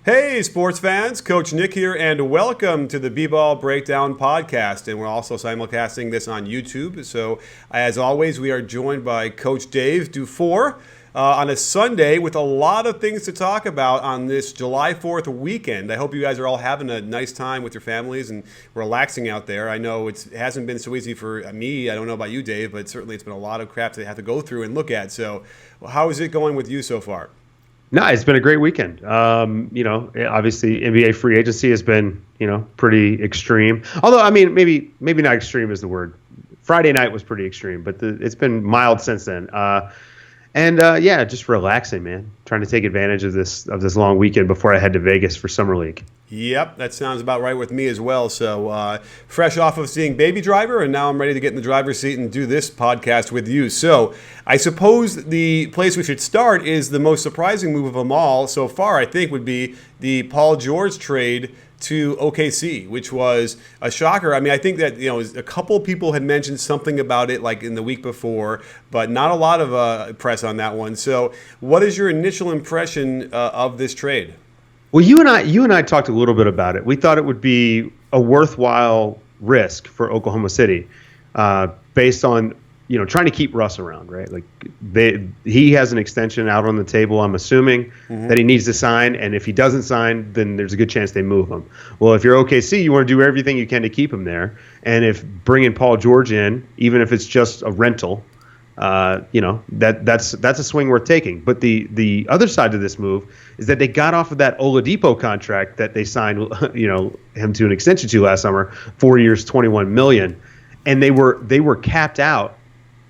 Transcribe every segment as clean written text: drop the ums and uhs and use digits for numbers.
Hey, sports fans, Coach Nick here, and welcome to the BBallBreakdown podcast. And we're also simulcasting this on YouTube. So, as always, we are joined by Coach Dave Dufour on a Sunday with a lot of things to talk about on this July 4th weekend. I hope you guys are all having a nice time with your families and relaxing out there. I know it hasn't been so easy for me. I don't know about you, Dave, but certainly it's been a lot of crap to have to go through and look at. So, how is it going with you so far? No, it's been a great weekend. Obviously NBA free agency has been, pretty extreme. Although, I mean, maybe not extreme is the word. Friday night was pretty extreme, but it's been mild since then. Just relaxing, man. Trying to take advantage of this long weekend before I head to Vegas for Summer League. Yep, that sounds about right with me as well. So fresh off of seeing Baby Driver, and now I'm ready to get in the driver's seat and do this podcast with you. So I suppose the place we should start is the most surprising move of them all so far, I think, would be the Paul George trade to OKC, which was a shocker. I mean, I think that, a couple people had mentioned something about it like in the week before, but not a lot of press on that one. So what is your initial impression of this trade? Well, you and I talked a little bit about it. We thought it would be a worthwhile risk for Oklahoma City, based on trying to keep Russ around, right? Like he has an extension out on the table. I'm assuming that he needs to sign, and if he doesn't sign, then there's a good chance they move him. Well, if you're OKC, you want to do everything you can to keep him there, and if bringing Paul George in, even if it's just a rental, that's a swing worth taking. But the other side to this move is that they got off of that Oladipo contract that they signed, him to an extension to last summer, 4 years, $21 million, and they were capped out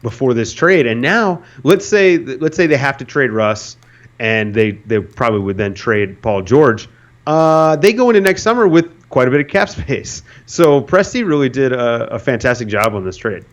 before this trade. And now let's say they have to trade Russ, and they probably would then trade Paul George. They go into next summer with quite a bit of cap space. So Presti really did a fantastic job on this trade.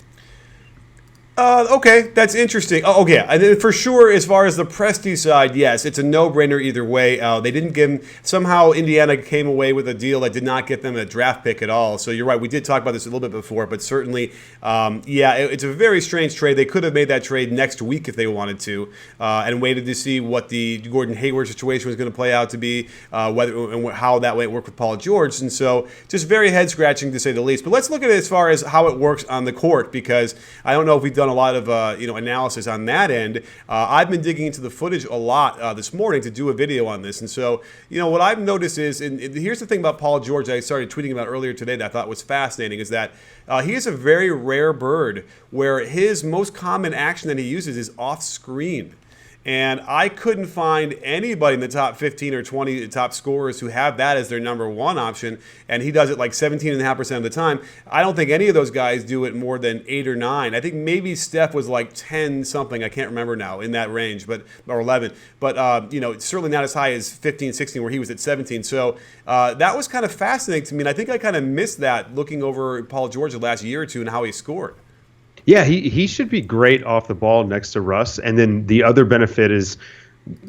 Okay, that's interesting. Oh, yeah, and for sure, as far as the Presti side, yes, it's a no-brainer either way. They didn't give him, somehow Indiana came away with a deal that did not get them a draft pick at all. So you're right, we did talk about this a little bit before, but certainly, it's a very strange trade. They could have made that trade next week if they wanted to, and waited to see what the Gordon Hayward situation was going to play out to be, whether and how that might work with Paul George. And so just very head-scratching to say the least. But let's look at it as far as how it works on the court, because I don't know if we've done a lot of analysis on that end. I've been digging into the footage a lot this morning to do a video on this, and so what I've noticed is, and here's the thing about Paul George I started tweeting about earlier today that I thought was fascinating, is that he is a very rare bird where his most common action that he uses is off screen. And I couldn't find anybody in the top 15 or 20 top scorers who have that as their number one option, and he does it like 17.5% of the time. I don't think any of those guys do it more than 8 or 9. I think maybe Steph was like 10 something. I can't remember now, in that range, or 11. But it's certainly not as high as 15, 16, where he was at 17. So that was kind of fascinating to me, and I think I kind of missed that looking over Paul George the last year or two and how he scored. Yeah, he should be great off the ball next to Russ. And then the other benefit is,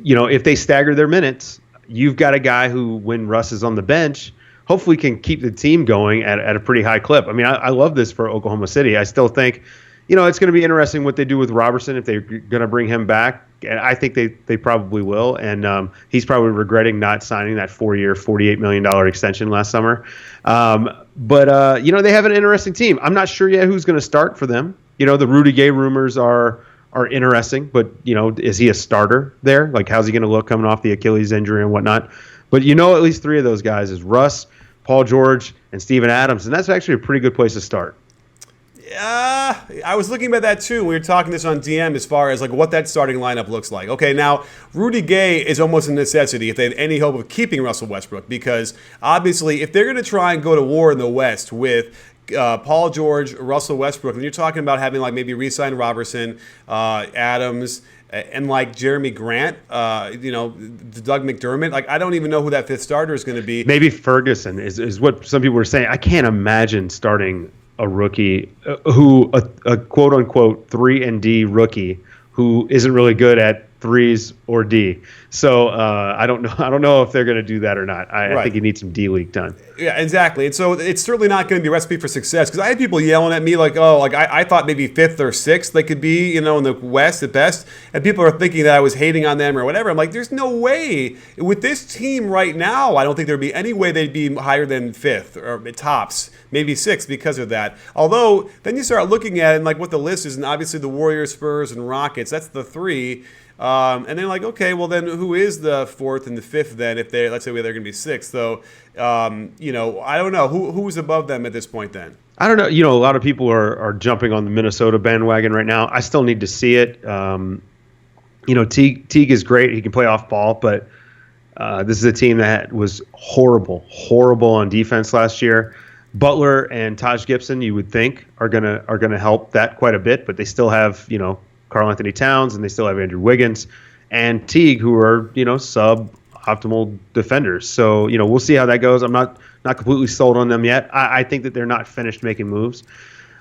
if they stagger their minutes, you've got a guy who, when Russ is on the bench, hopefully can keep the team going at a pretty high clip. I mean, I love this for Oklahoma City. I still think, it's going to be interesting what they do with Robertson, if they're going to bring him back. And I think they probably will. And he's probably regretting not signing that 4-year, $48 million extension last summer. But they have an interesting team. I'm not sure yet who's going to start for them. The Rudy Gay rumors are interesting, but, is he a starter there? Like, how's he going to look coming off the Achilles injury and whatnot? But at least 3 of those guys is Russ, Paul George, and Steven Adams, and that's actually a pretty good place to start. I was looking at that too. We were talking this on DM as far as like what that starting lineup looks like. Okay, now Rudy Gay is almost a necessity if they have any hope of keeping Russell Westbrook, because obviously if they're going to try and go to war in the West with Paul George, Russell Westbrook, and you're talking about having like maybe re-sign Robertson, Adams, and like Jeremy Grant, Doug McDermott. Like, I don't even know who that fifth starter is going to be. Maybe Ferguson is what some people were saying. I can't imagine starting a rookie a quote unquote 3-and-D rookie who isn't really good at threes, or D. So I don't know. I don't know if they're going to do that or not. I think you need some D League done. Yeah, exactly. And so it's certainly not going to be a recipe for success, because I had people yelling at me like, oh, like I thought maybe fifth or sixth they could be, in the West at best. And people are thinking that I was hating on them or whatever. I'm like, there's no way. With this team right now, I don't think there'd be any way they'd be higher than fifth or tops, maybe sixth because of that. Although then you start looking at it and like what the list is, and obviously the Warriors, Spurs, and Rockets, that's the three. And then like, okay, well then who is the fourth and the fifth then if they, let's say they're going to be sixth. So, I don't know. Who's above them at this point then? I don't know. A lot of people are jumping on the Minnesota bandwagon right now. I still need to see it. Teague is great. He can play off ball, but this is a team that was horrible on defense last year. Butler and Taj Gibson, you would think, are gonna help that quite a bit, but they still have, Karl Anthony Towns, and they still have Andrew Wiggins and Teague, who are, sub-optimal defenders. So, we'll see how that goes. I'm not completely sold on them yet. I think that they're not finished making moves.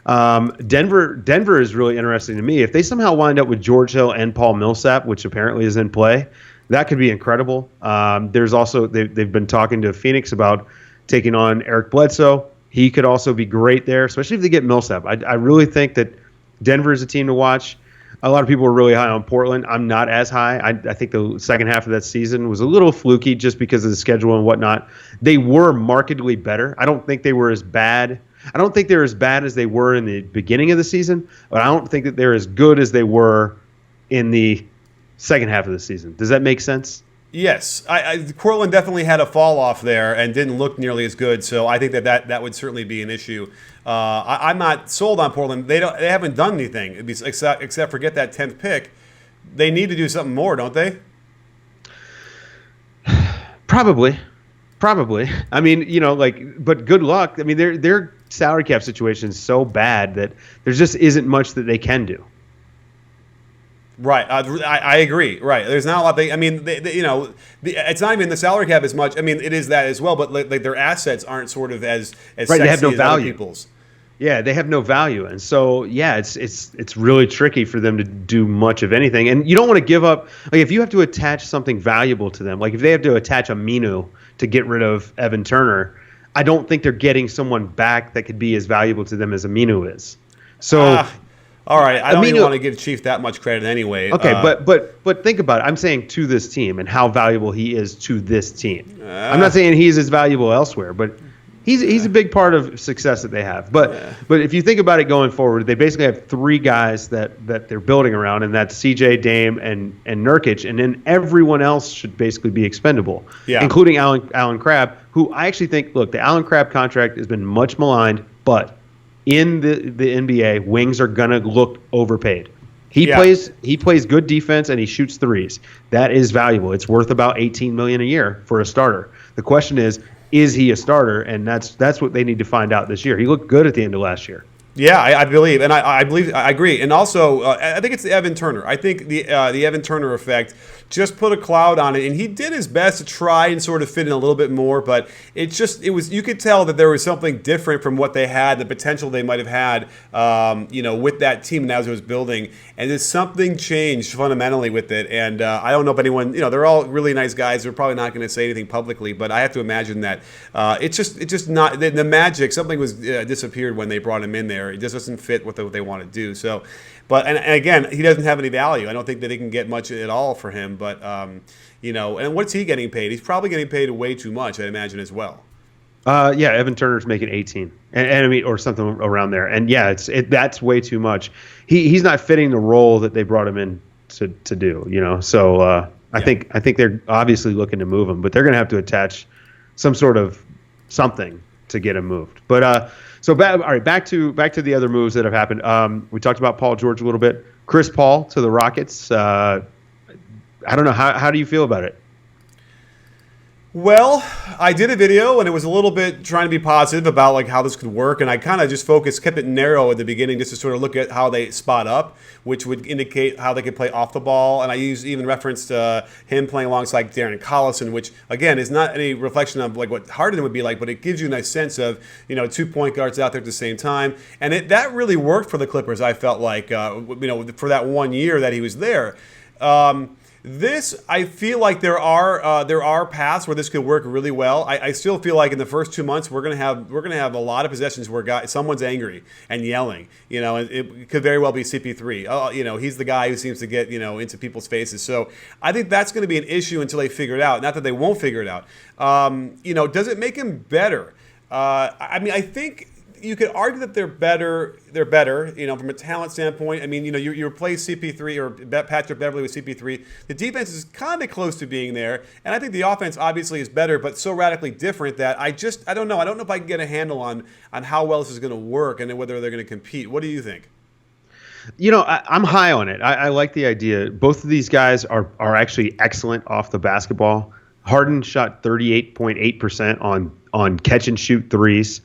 Denver is really interesting to me. If they somehow wind up with George Hill and Paul Millsap, which apparently is in play, that could be incredible. There's also they've been talking to Phoenix about taking on Eric Bledsoe. He could also be great there, especially if they get Millsap. I really think that Denver is a team to watch. A lot of people were really high on Portland. I'm not as high. I think the second half of that season was a little fluky just because of the schedule and whatnot. They were markedly better. I don't think they were as bad. I don't think they're as bad as they were in the beginning of the season, but I don't think that they're as good as they were in the second half of the season. Does that make sense? Yes, Portland definitely had a fall off there and didn't look nearly as good. So I think that would certainly be an issue. I'm not sold on Portland. They haven't done anything except for get that 10th pick. They need to do something more, don't they? Probably. I mean, but good luck. I mean, their salary cap situation is so bad that there just isn't much that they can do. Right, I agree. Right, there's not a lot. It's not even the salary cap as much. I mean, it is that as well, but like their assets aren't sort of as right. Sexy They have no as value. Other people's. Yeah, they have no value, and so it's really tricky for them to do much of anything. And you don't want to give up. Like if you have to attach something valuable to them, like if they have to attach a Minu to get rid of Evan Turner, I don't think they're getting someone back that could be as valuable to them as a Minu is. So. All right, I don't even want to give Chief that much credit anyway. Okay, but think about it. I'm saying to this team and how valuable he is to this team. I'm not saying he's as valuable elsewhere, but he's a big part of success that they have. But if you think about it going forward, they basically have three guys that they're building around, and that's CJ, Dame, and Nurkic, and then everyone else should basically be expendable, including Alan Crabb, who I actually think, look, the Alan Crabb contract has been much maligned, but in the NBA, wings are gonna look overpaid. He plays good defense and he shoots threes. That is valuable. It's worth about $18 million a year for a starter. The question is he a starter? And that's what they need to find out this year. He looked good at the end of last year. Yeah, I believe, and I agree. And also, I think it's the Evan Turner. I think the Evan Turner effect just put a cloud on it, and he did his best to try and sort of fit in a little bit more, but it was you could tell that there was something different from what they had, the potential they might have had, with that team as it was building, and there's something changed fundamentally with it. And I don't know if anyone, they're all really nice guys. They're probably not going to say anything publicly, but I have to imagine that it's just not the magic. Something was disappeared when they brought him in there. It just doesn't fit what they want to do. So, and again, he doesn't have any value. I don't think that they can get much at all for him. But and what's he getting paid? He's probably getting paid way too much, I imagine, as well. Evan Turner's making 18, and I mean, or something around there. And yeah, that's way too much. He's not fitting the role that they brought him in to do. So I think they're obviously looking to move him, but they're going to have to attach some sort of something to get him moved. But all right, back to the other moves that have happened. We talked about Paul George a little bit. Chris Paul to the Rockets. I don't know. How do you feel about it? Well, I did a video, and it was a little bit trying to be positive about like how this could work, and I kind of just kept it narrow at the beginning just to sort of look at how they spot up, which would indicate how they could play off the ball. And I even referenced him playing alongside Darren Collison, which again is not any reflection of like what Harden would be like, but it gives you a nice sense of 2 point guards out there at the same time, and that really worked for the Clippers. I felt like for that 1 year that he was there. This, I feel like there are paths where this could work really well. I still feel like in the first 2 months we're gonna have a lot of possessions where someone's angry and yelling. It could very well be CP3. He's the guy who seems to get into people's faces. So I think that's going to be an issue until they figure it out. Not that they won't figure it out. Does it make him better? I think you could argue that they're better. They're better, from a talent standpoint. You replace CP3 or Patrick Beverley with CP3. The defense is kind of close to being there, and I think the offense obviously is better, but so radically different that I don't know. I don't know if I can get a handle on how well this is going to work and whether they're going to compete. What do you think? I'm high on it. I like the idea. Both of these guys are actually excellent off the basketball. Harden shot 38.8% on catch and shoot threes.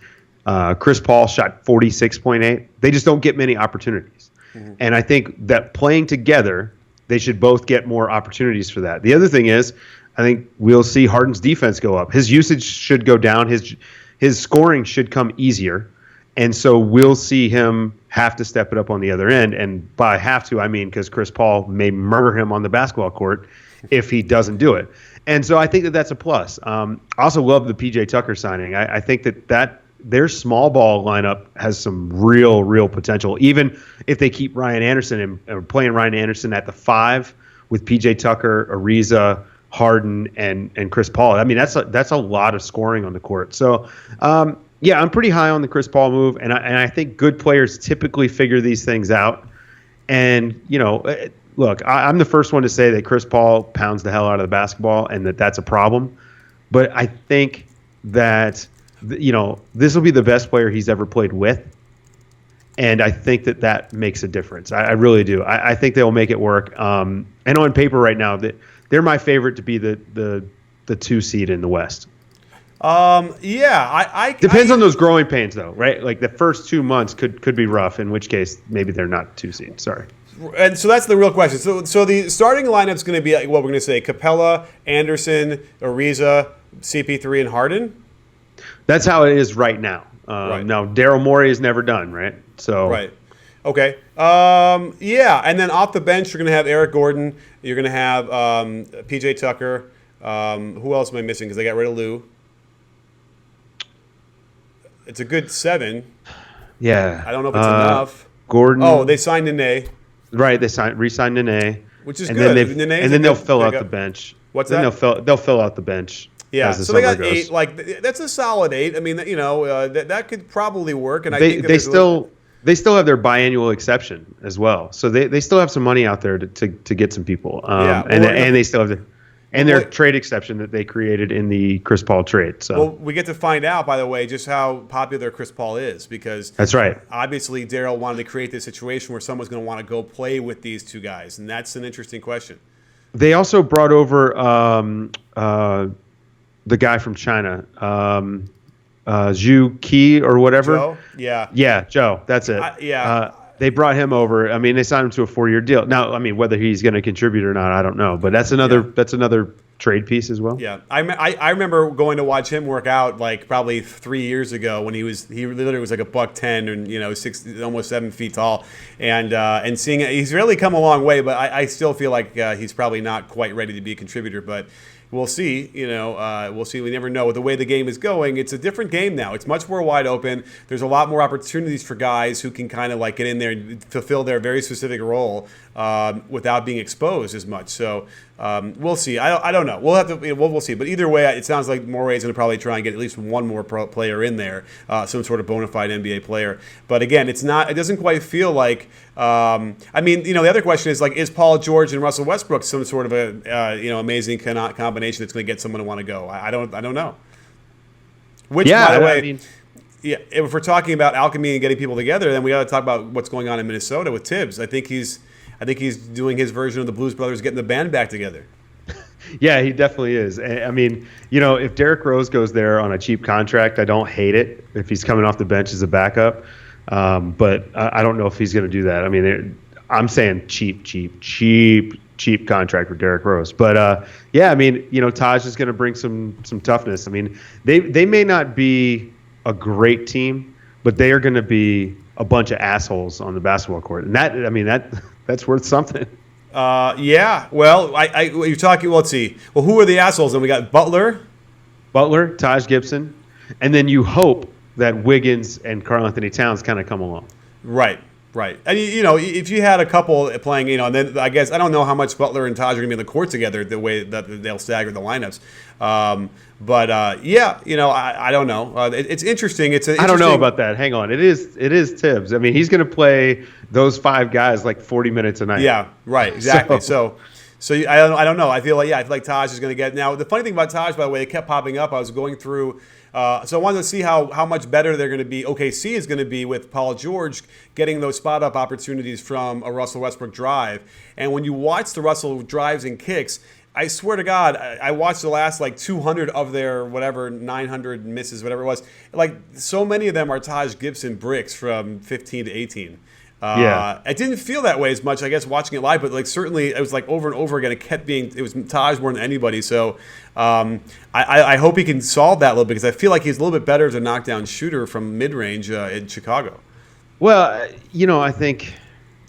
Chris Paul shot 46.8. They just don't get many opportunities. Mm-hmm. And I think that playing together, they should both get more opportunities for that. The other thing is, I think we'll see Harden's defense go up. His usage should go down. His scoring should come easier. And so we'll see him have to step it up on the other end. And by have to, I mean because Chris Paul may murder him on the basketball court if he doesn't do it. And so I think that's a plus. I also love the PJ Tucker signing. I think that their small ball lineup has some real potential. Even if they keep Ryan Anderson and playing Ryan Anderson at the 5 with PJ Tucker, Ariza, Harden, and Chris Paul. That's a lot of scoring on the court. So I'm pretty high on the Chris Paul move, and I think good players typically figure these things out. And look, I'm the first one to say that Chris Paul pounds the hell out of the basketball, and that's a problem. But I think that this will be the best player he's ever played with. And I think that makes a difference. I really do. I think they'll make it work. And on paper right now, they're my favorite to be the 2 seed in the West. Depends on those growing pains, though, right? Like the first 2 months could be rough, in which case maybe they're not 2 seed. Sorry. And so that's the real question. So the starting lineup's going to be what we're going to say: Capella, Anderson, Ariza, CP3, and Harden. That's how it is right now. Right. Now, Daryl Morey is never done, right? So right. Okay. And then off the bench, you're going to have Eric Gordon. You're going to have PJ Tucker. Who else am I missing? Because they got rid of Lou. It's a good 7. Yeah. I don't know if it's enough. Gordon. Oh, they signed Nene. Right. They re-signed Nene. Which is good. And then they'll fill out the bench. What's that? They'll fill out the bench. Yeah, so they got 8. Like that's a solid 8. I mean, that could probably work. And I think they still have their biannual exception as well. So they still have some money out there to get some people. And they still have their trade exception that they created in the Chris Paul trade. So we get to find out, by the way, just how popular Chris Paul is, because that's right. Obviously, Daryl wanted to create this situation where someone's going to want to go play with these two guys, and that's an interesting question. They also brought over the guy from China, Zhu Qi or whatever. Joe? Yeah. Yeah, Joe. That's it. They brought him over. I mean, they signed him to a 4-year deal. Now, I mean, whether he's going to contribute or not, I don't know. But that's another trade piece as well. Yeah, I remember going to watch him work out like probably 3 years ago when he literally was like a $110 and 6, almost 7 feet tall, and seeing it, he's really come a long way. But I still feel like he's probably not quite ready to be a contributor. But we'll see. We'll see. We never know. With the way the game is going, it's a different game now. It's much more wide open. There's a lot more opportunities for guys who can kind of like get in there and fulfill their very specific role without being exposed as much. So we'll see. I don't know. We'll have to. We'll see. But either way, it sounds like Morey is going to probably try and get at least one more player in there, some sort of bona fide NBA player. But again, it's not. It doesn't quite feel like. The other question is like, is Paul George and Russell Westbrook some sort of a amazing combination that's going to get someone to want to go? I don't know. Which, by the way, if we're talking about alchemy and getting people together, then we got to talk about what's going on in Minnesota with Tibbs. I think he's doing his version of the Blues Brothers, getting the band back together. Yeah, he definitely is. I mean, if Derrick Rose goes there on a cheap contract, I don't hate it if he's coming off the bench as a backup. But I don't know if he's going to do that. I mean, I'm saying cheap contract for Derrick Rose. But Taj is going to bring some toughness. I mean, they may not be a great team, but they are going to be a bunch of assholes on the basketball court, and that's worth something. Yeah. Well, you're talking. Well, let's see. Well, who are the assholes? And we got Butler, Taj Gibson, and then you hope that Wiggins and Karl Anthony Towns kind of come along. Right. Right. And, if you had a couple playing, and then I guess I don't know how much Butler and Taj are going to be in the court together the way that they'll stagger the lineups. Yeah, I don't know. It's interesting. I don't know about that. Hang on. It is Tibbs. I mean, he's going to play those 5 guys like 40 minutes a night. Yeah, right. Exactly. So I don't know. I feel like Taj is going to get. Now, the funny thing about Taj, by the way, it kept popping up. I was going through. So I wanted to see how much better they're going to be. OKC is going to be with Paul George getting those spot up opportunities from a Russell Westbrook drive. And when you watch the Russell drives and kicks, I swear to God, I watched the last 200 of their 900 misses, whatever it was. So many of them are Taj Gibson bricks from 15 to 18. It didn't feel that way as much, I guess, watching it live, but certainly it was over and over again. It was Taj more than anybody. So I hope he can solve that a little bit, because I feel like he's a little bit better as a knockdown shooter from mid range in Chicago. Well,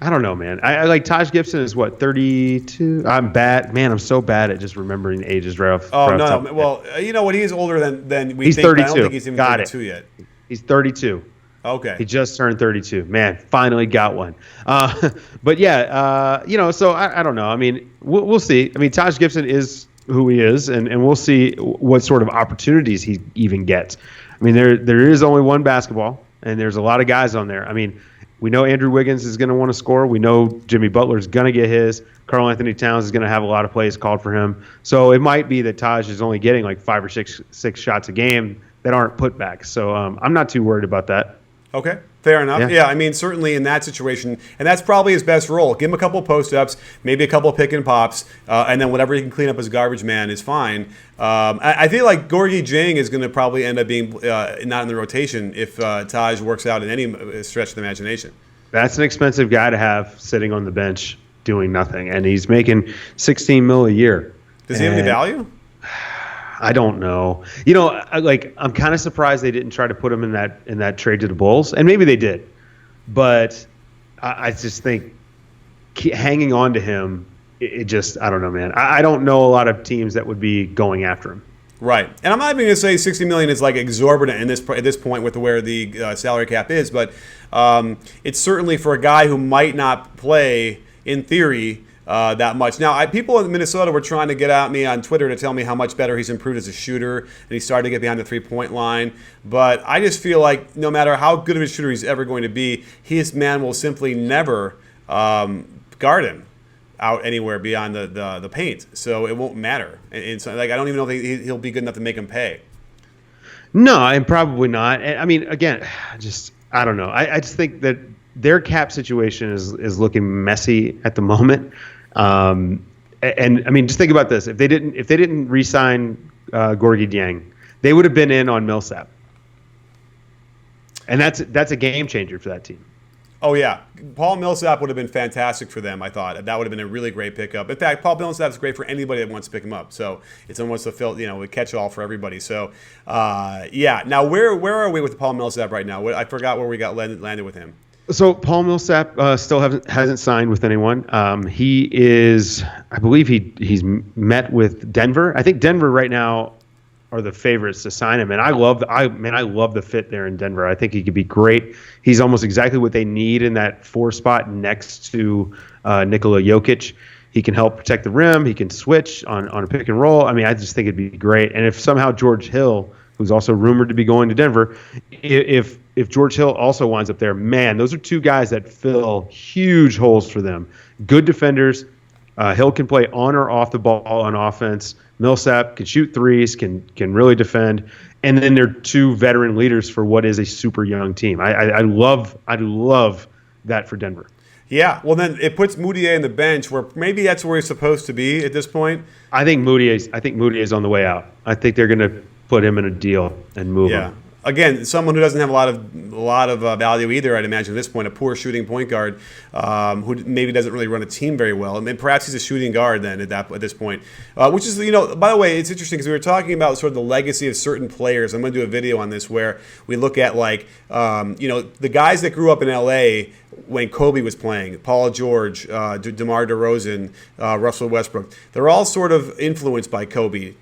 I don't know, man. I like Taj Gibson is 32. I'm bad, man. I'm so bad at just remembering ages right off. Oh no. Well, you know what? He's older than we he's think. 32. I don't think he's even 32 yet. He's 32. Okay. He just turned 32. Man, finally got one. But yeah, so I don't know. I mean, we'll see. I mean, Taj Gibson is who he is, and we'll see what sort of opportunities he even gets. I mean, there is only one basketball, and there's a lot of guys on there. I mean, we know Andrew Wiggins is going to want to score. We know Jimmy Butler is going to get his. Karl Anthony Towns is going to have a lot of plays called for him. So it might be that Taj is only getting 5 or 6 shots a game that aren't putbacks. So I'm not too worried about that. Okay, fair enough. Yeah, I mean, certainly in that situation, and that's probably his best role. Give him a couple of post-ups, maybe a couple of pick and pops, and then whatever he can clean up as garbage man is fine. I feel like Gorgui Dieng is going to probably end up being not in the rotation if Taj works out in any stretch of the imagination. That's an expensive guy to have sitting on the bench doing nothing, and he's making $16 million a year. Does he have any value? I don't know. I'm kind of surprised they didn't try to put him in that trade to the Bulls, and maybe they did. But I just think hanging on to him, I don't know, man. I don't know a lot of teams that would be going after him. Right, and I'm not even going to say $60 million is exorbitant at this point with where the salary cap is, but it's certainly for a guy who might not play in theory. That much. Now, people in Minnesota were trying to get at me on Twitter to tell me how much better he's improved as a shooter, and he's starting to get behind the three-point line. But I just feel like no matter how good of a shooter he's ever going to be, his man will simply never guard him out anywhere beyond the paint. So it won't matter. And so, I don't even know if he'll be good enough to make him pay. No, and probably not. I mean, again, I don't know. I just think that their cap situation is looking messy at the moment. And I mean, just think about this: if they didn't re-sign Gorgui Dieng, they would have been in on Millsap, and that's a game changer for that team. Oh yeah, Paul Millsap would have been fantastic for them. I thought that would have been a really great pickup. In fact, Paul Millsap is great for anybody that wants to pick him up. So it's almost a catch-all for everybody. So yeah. Now where are we with Paul Millsap right now? I forgot where we got landed with him. So Paul Millsap still hasn't signed with anyone. He is, I believe he's met with Denver. I think Denver right now are the favorites to sign him, and I love the fit there in Denver. I think he could be great. He's almost exactly what they need in that 4 spot next to Nikola Jokic. He can help protect the rim. He can switch on a pick and roll. I mean, I just think it'd be great. And if somehow George Hill, who's also rumored to be going to Denver, if George Hill also winds up there, man, those are 2 guys that fill huge holes for them. Good defenders. Hill can play on or off the ball on offense. Millsap can shoot threes, can really defend. And then they're 2 veteran leaders for what is a super young team. I love that for Denver. Yeah, well then it puts Moutier in the bench where maybe that's where he's supposed to be at this point. I think Moutier is on the way out. I think they're going to put him in a deal and move him. again, someone who doesn't have a lot of value either, I'd imagine at this point, a poor shooting point guard who maybe doesn't really run a team very well. I mean, perhaps he's a shooting guard then at this point, which is, by the way, it's interesting because we were talking about sort of the legacy of certain players. I'm going to do a video on this where we look at the guys that grew up in L.A. when Kobe was playing, Paul George, DeMar DeRozan, Russell Westbrook. They're all sort of influenced by Kobe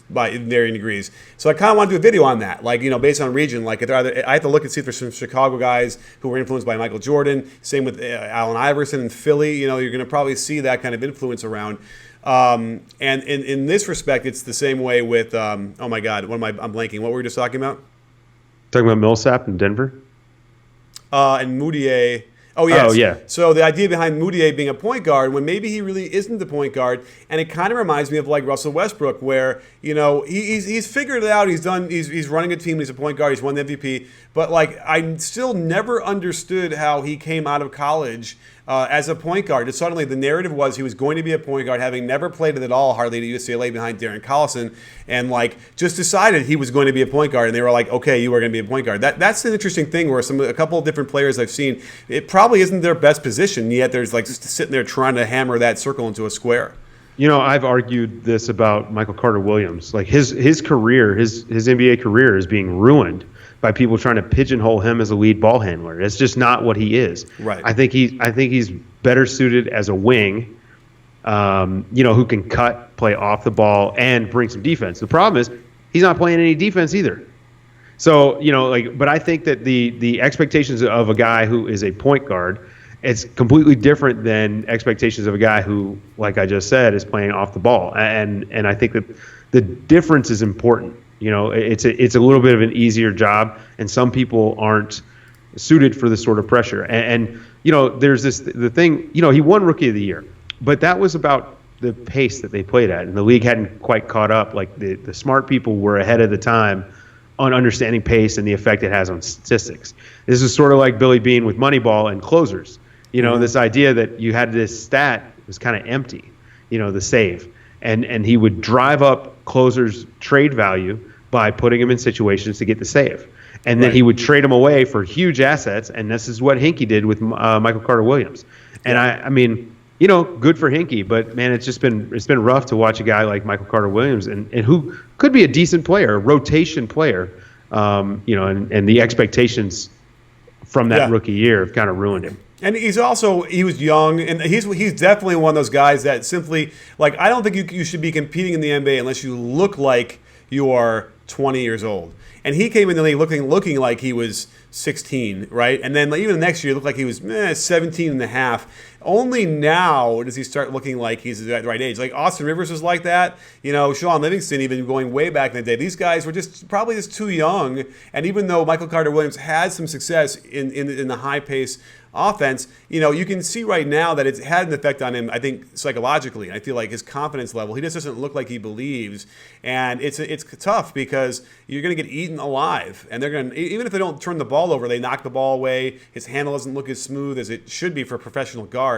by varying degrees. So I kind of want to do a video on that, based on region. I have to look and see if there's some Chicago guys who were influenced by Michael Jordan. Same with Allen Iverson in Philly. You're going to probably see that kind of influence around. And in this respect, it's the same way with, oh my God, I'm blanking. What were we just talking about? Talking about Millsap in Denver? And Moutier. Oh, yes. Oh, yeah. So the idea behind Moutier being a point guard, when maybe he really isn't the point guard, and it kind of reminds me of Russell Westbrook, where he's figured it out. He's running a team. He's a point guard. He's won the MVP. But I still never understood how he came out of college as a point guard. And suddenly the narrative was he was going to be a point guard, having never played it at all, hardly at UCLA behind Darren Collison, and just decided he was going to be a point guard. And they were like, okay, you are going to be a point guard. That's an interesting thing where a couple of different players I've seen, it probably isn't their best position, yet there's just sitting there trying to hammer that circle into a square. I've argued this about Michael Carter Williams. His career, his NBA career is being ruined by people trying to pigeonhole him as a lead ball handler. It's just not what he is. Right. I think he's better suited as a wing, who can cut, play off the ball, and bring some defense. The problem is he's not playing any defense either. So, but I think that the expectations of a guy who is a point guard, it's completely different than expectations of a guy who, like I just said, is playing off the ball. And I think that the difference is important. It's a little bit of an easier job, and some people aren't suited for this sort of pressure. And there's the thing, he won Rookie of the Year, but that was about the pace that they played at, and the league hadn't quite caught up. The smart people were ahead of the time on understanding pace and the effect it has on statistics. This is sort of like Billy Beane with Moneyball and closers. This idea that you had this stat was kind of empty, the save. And he would drive up closers' trade value by putting him in situations to get the save. And then he would trade him away for huge assets, and this is what Hinkie did with Michael Carter Williams. And I mean, good for Hinkie, but man, it's been rough to watch a guy like Michael Carter Williams and who could be a decent player, a rotation player, and the expectations from that rookie year have kind of ruined him. And he was young, and he's definitely one of those guys that simply, I don't think you should be competing in the NBA unless you look like you are 20 years old. And he came in the league looking like he was 16, right? And then even the next year, it looked like he was 17 and a half. Only now does he start looking like he's at the right age. Austin Rivers was like that. Sean Livingston, even going way back in the day. These guys were probably just too young. And even though Michael Carter Williams had some success in the high pace offense, you can see right now that it's had an effect on him, I think, psychologically. I feel like his confidence level, he just doesn't look like he believes. And it's tough because you're going to get eaten alive. And they're going to, even if they don't turn the ball over, they knock the ball away. His handle doesn't look as smooth as it should be for a professional guard.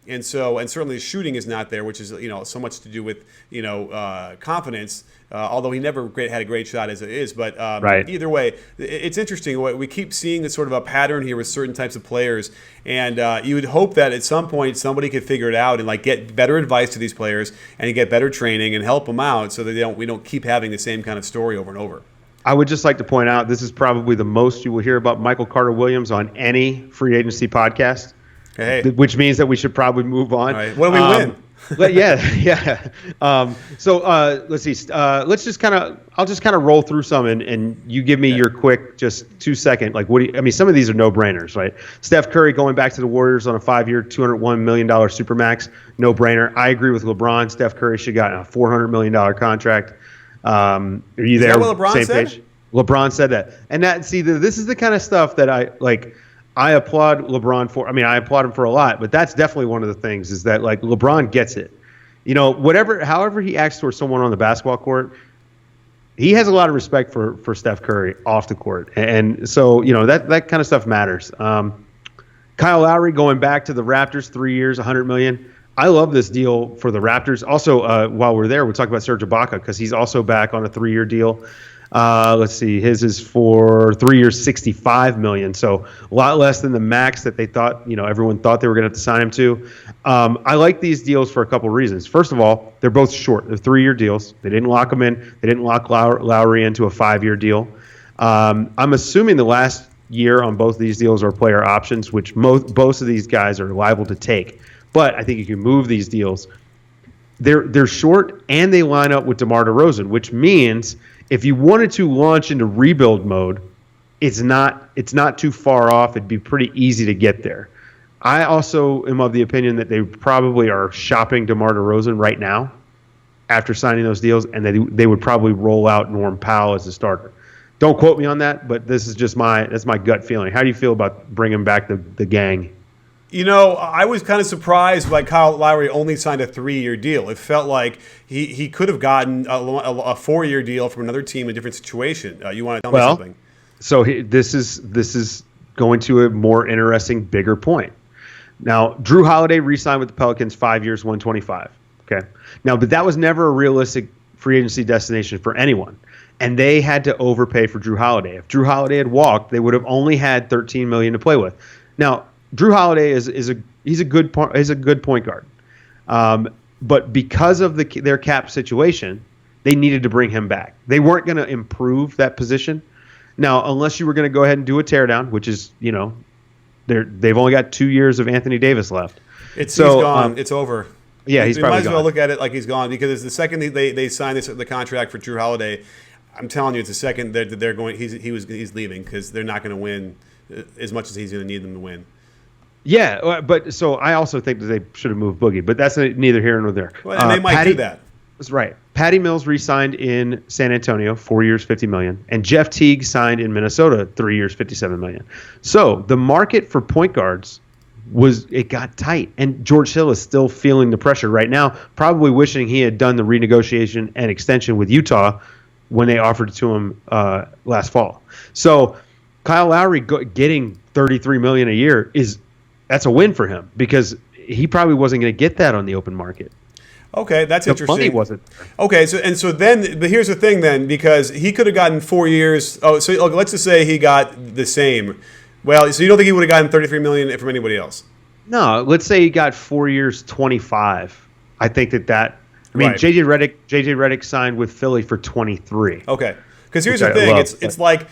And certainly his shooting is not there, which is so much to do with confidence. Although he never had a great shot as it is, but either way, it's interesting. We keep seeing this sort of a pattern here with certain types of players, and you would hope that at some point somebody could figure it out and get better advice to these players and get better training and help them out so that we don't keep having the same kind of story over and over. I would just like to point out this is probably the most you will hear about Michael Carter Williams on any free agency podcast. Hey. Which means that we should probably move on. All right. What do we win? Yeah. So let's see. I'll just kind of roll through some, and you give me your quick, just 2 second. Some of these are no brainers, right? Steph Curry going back to the Warriors on a 5-year, $201 million supermax, no brainer. I agree with LeBron. Steph Curry should have gotten a $400 million contract. Are you there? Is that what LeBron said? Page? LeBron said that, and this is the kind of stuff that I applaud LeBron for. I applaud him for a lot, but that's definitely one of the things is that LeBron gets it. However he acts towards someone on the basketball court, he has a lot of respect for Steph Curry off the court. And so, that kind of stuff matters. Kyle Lowry going back to the Raptors, 3 years, $100 million. I love this deal for the Raptors. Also, while we're there, we'll talk about Serge Ibaka because he's also back on a 3-year deal. Let's see, his is for 3 years, $65 million. So a lot less than the max that they thought, everyone thought they were going to have to sign him to. I like these deals for a couple of reasons. First of all, they're both short. They're 3-year deals. They didn't lock them in. They didn't lock Lowry into a 5-year deal. I'm assuming the last year on both of these deals are player options, which both of these guys are liable to take. But I think you can move these deals. They're short and they line up with DeMar DeRozan, which means if you wanted to launch into rebuild mode, it's not too far off. It'd be pretty easy to get there. I also am of the opinion that they probably are shopping DeMar DeRozan right now after signing those deals, and they would probably roll out Norm Powell as a starter. Don't quote me on that, but this is just that's my gut feeling. How do you feel about bringing back the gang? I was kind of surprised by Kyle Lowry only signed a 3-year deal. It felt like he could have gotten a 4-year deal from another team in a different situation. You want to tell me something? So this is going to a more interesting, bigger point. Now, Drew Holliday re-signed with the Pelicans 5 years, $125. Okay. Now, but that was never a realistic free agency destination for anyone. And they had to overpay for Drew Holliday. If Drew Holliday had walked, they would have only had $13 million to play with. Now, Drew Holliday is a good point guard, but because of their cap situation, they needed to bring him back. They weren't going to improve that position. Now, unless you were going to go ahead and do a teardown, which is they've only got 2 years of Anthony Davis left. He's gone. It's over. Yeah, he's probably gone. You might as well look at it like he's gone, because the second they signed the contract for Drew Holliday, I'm telling you, it's the second they're going. He's leaving, because they're not going to win as much as he's going to need them to win. Yeah, but so I also think that they should have moved Boogie, but that's neither here nor there. Well, and they might do that. That's right. Patty Mills re-signed in San Antonio, 4 years, $50 million, and Jeff Teague signed in Minnesota, 3 years, $57 million. So the market for point guards got tight, and George Hill is still feeling the pressure right now, probably wishing he had done the renegotiation and extension with Utah when they offered it to him last fall. So Kyle Lowry getting $33 million a year that's a win for him, because he probably wasn't going to get that on the open market. Okay, that's interesting. The money wasn't there. Okay, but here's the thing then, because he could have gotten 4 years. Let's just say he got the same. Well, so you don't think he would have gotten $33 million from anybody else? No, let's say he got 4 years, 25. I think that. I mean, right. JJ Reddick signed with Philly for 23. Okay. Because here's the thing, it's like,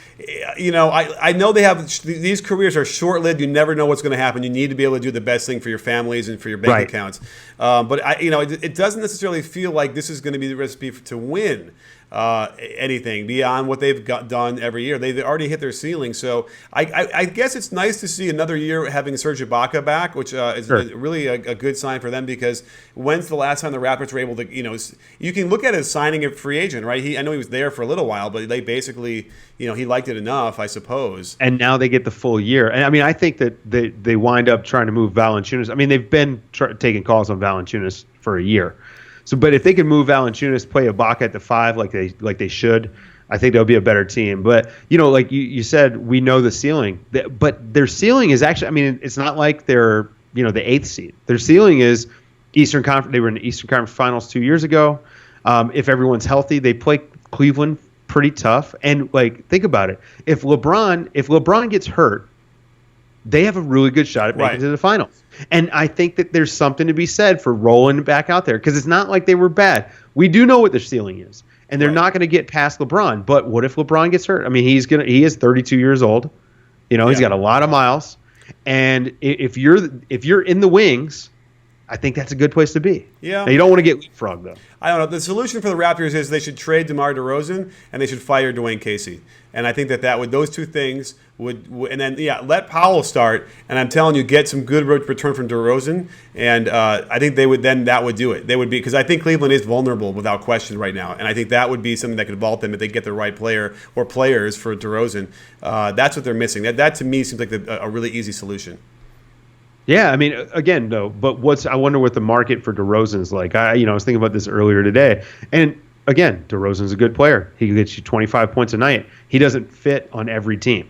I know they have these careers are short-lived. You never know what's going to happen. You need to be able to do the best thing for your families and for your bank accounts. But it doesn't necessarily feel like this is going to be the recipe to win anything beyond what they've done every year. They've already hit their ceiling. So I guess it's nice to see another year having Serge Ibaka back, which is really a good sign for them, because when's the last time the Raptors were able to, you can look at it as signing a free agent, right? I know he was there for a little while, but they basically, he liked it enough, I suppose. And now they get the full year. And I mean, I think that they wind up trying to move Valanciunas. I mean, they've been taking calls on Valanciunas for a year. So, but if they can move Valanciunas, play Ibaka at the 5 like they should, I think they'll be a better team. But like you said, we know the ceiling. But their ceiling is actually, I mean, it's not like they're the 8th seed. Their ceiling is Eastern Conference. They were in the Eastern Conference Finals 2 years ago. If everyone's healthy, they play Cleveland pretty tough. And think about it. If LeBron gets hurt, they have a really good shot at making it to the finals. And I think that there's something to be said for rolling back out there, because it's not like they were bad. We do know what their ceiling is, and they're not going to get past LeBron. But what if LeBron gets hurt? I mean, he is 32 years old. He's got a lot of miles. And if you're in the wings, I think that's a good place to be. Yeah. Now, you don't want to get leapfrogged, though. I don't know. The solution for the Raptors is they should trade DeMar DeRozan and they should fire Dwayne Casey. And I think that those two things would and then let Powell start. And I'm telling you, get some good return from DeRozan. And I think that would do it. They would be, because I think Cleveland is vulnerable without question right now. And I think that would be something that could vault them if they get the right player or players for DeRozan. That's what they're missing. That to me seems like a really easy solution. Yeah, I mean, again, though, but I wonder what the market for DeRozan's like. I was thinking about this earlier today, and again, DeRozan's a good player. He gets you 25 points a night. He doesn't fit on every team,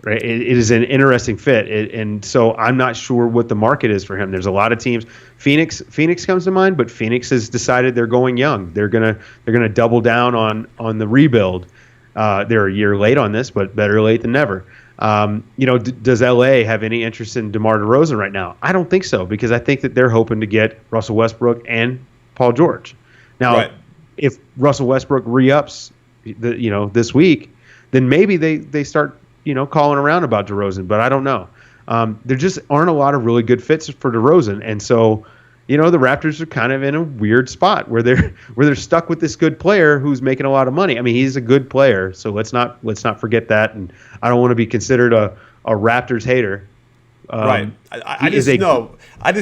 right? It is an interesting fit, and so I'm not sure what the market is for him. There's a lot of teams. Phoenix comes to mind, but Phoenix has decided they're going young. They're gonna double down on the rebuild. They're a year late on this, but better late than never. Does LA have any interest in DeMar DeRozan right now? I don't think so, because I think that they're hoping to get Russell Westbrook and Paul George. Now, Right. if Russell Westbrook re-ups, this week, then maybe they start, calling around about DeRozan, but I don't know. There just aren't a lot of really good fits for DeRozan, and so the Raptors are kind of in a weird spot where they're stuck with this good player who's making a lot of money. I mean, he's a good player, so let's not forget that. And I don't want to be considered a Raptors hater. Right. I just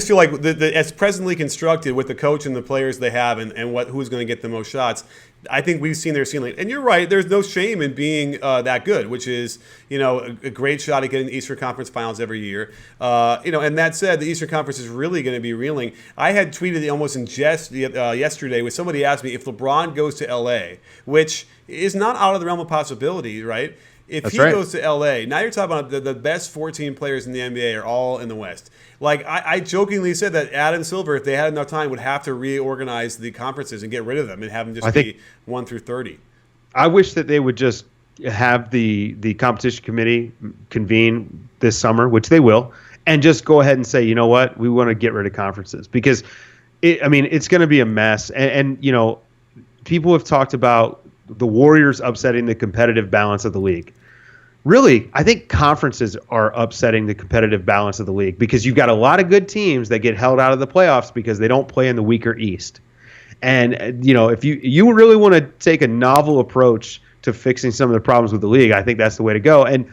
feel like as presently constructed with the coach and the players they have and who's going to get the most shots, I think we've seen their ceiling. And you're right, there's no shame in being that good, which is, a great shot at getting the Eastern Conference Finals every year. And that said, the Eastern Conference is really going to be reeling. I had tweeted almost in jest yesterday when somebody asked me if LeBron goes to LA, which is not out of the realm of possibility, right? If That's he right. goes to LA, now you're talking about the best 14 players in the NBA are all in the West. Like, I jokingly said that Adam Silver, if they had enough time, would have to reorganize the conferences and get rid of them and have them just be 1 through 30. I wish that they would just have the competition committee convene this summer, which they will, and just go ahead and say, you know what, we want to get rid of conferences, because it's going to be a mess. And people have talked about the Warriors upsetting the competitive balance of the league. Really, I think conferences are upsetting the competitive balance of the league, because you've got a lot of good teams that get held out of the playoffs because they don't play in the weaker East. And, if you really want to take a novel approach to fixing some of the problems with the league, I think that's the way to go. And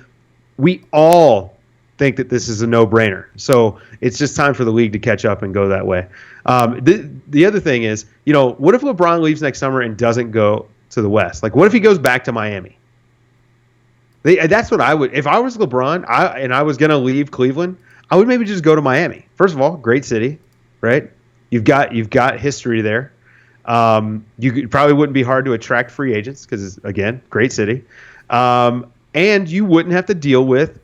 we all think that this is a no-brainer. So it's just time for the league to catch up and go that way. The other thing is, what if LeBron leaves next summer and doesn't go to the West? Like, what if he goes back to Miami? That's what I would. If I was LeBron and I was going to leave Cleveland, I would maybe just go to Miami. First of all, great city, right? You've got history there. Probably wouldn't be hard to attract free agents because, again, great city. And you wouldn't have to deal with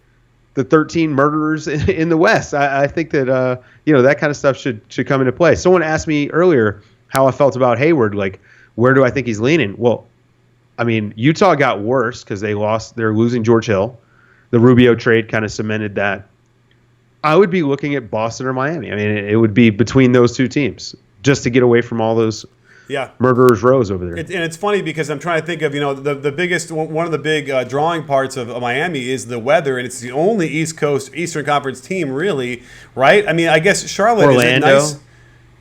the 13 murderers in the West. I think that that kind of stuff should come into play. Someone asked me earlier how I felt about Hayward. Like, where do I think he's leaning? Well, Utah got worse because they're losing George Hill. The Rubio trade kind of cemented that. I would be looking at Boston or Miami. It would be between those two teams just to get away from all those murderers' rows over there. And it's funny because I'm trying to think of, the biggest, one of the big drawing parts of Miami is the weather, and it's the only East Coast Eastern Conference team, really, right? I guess Charlotte Orlando. is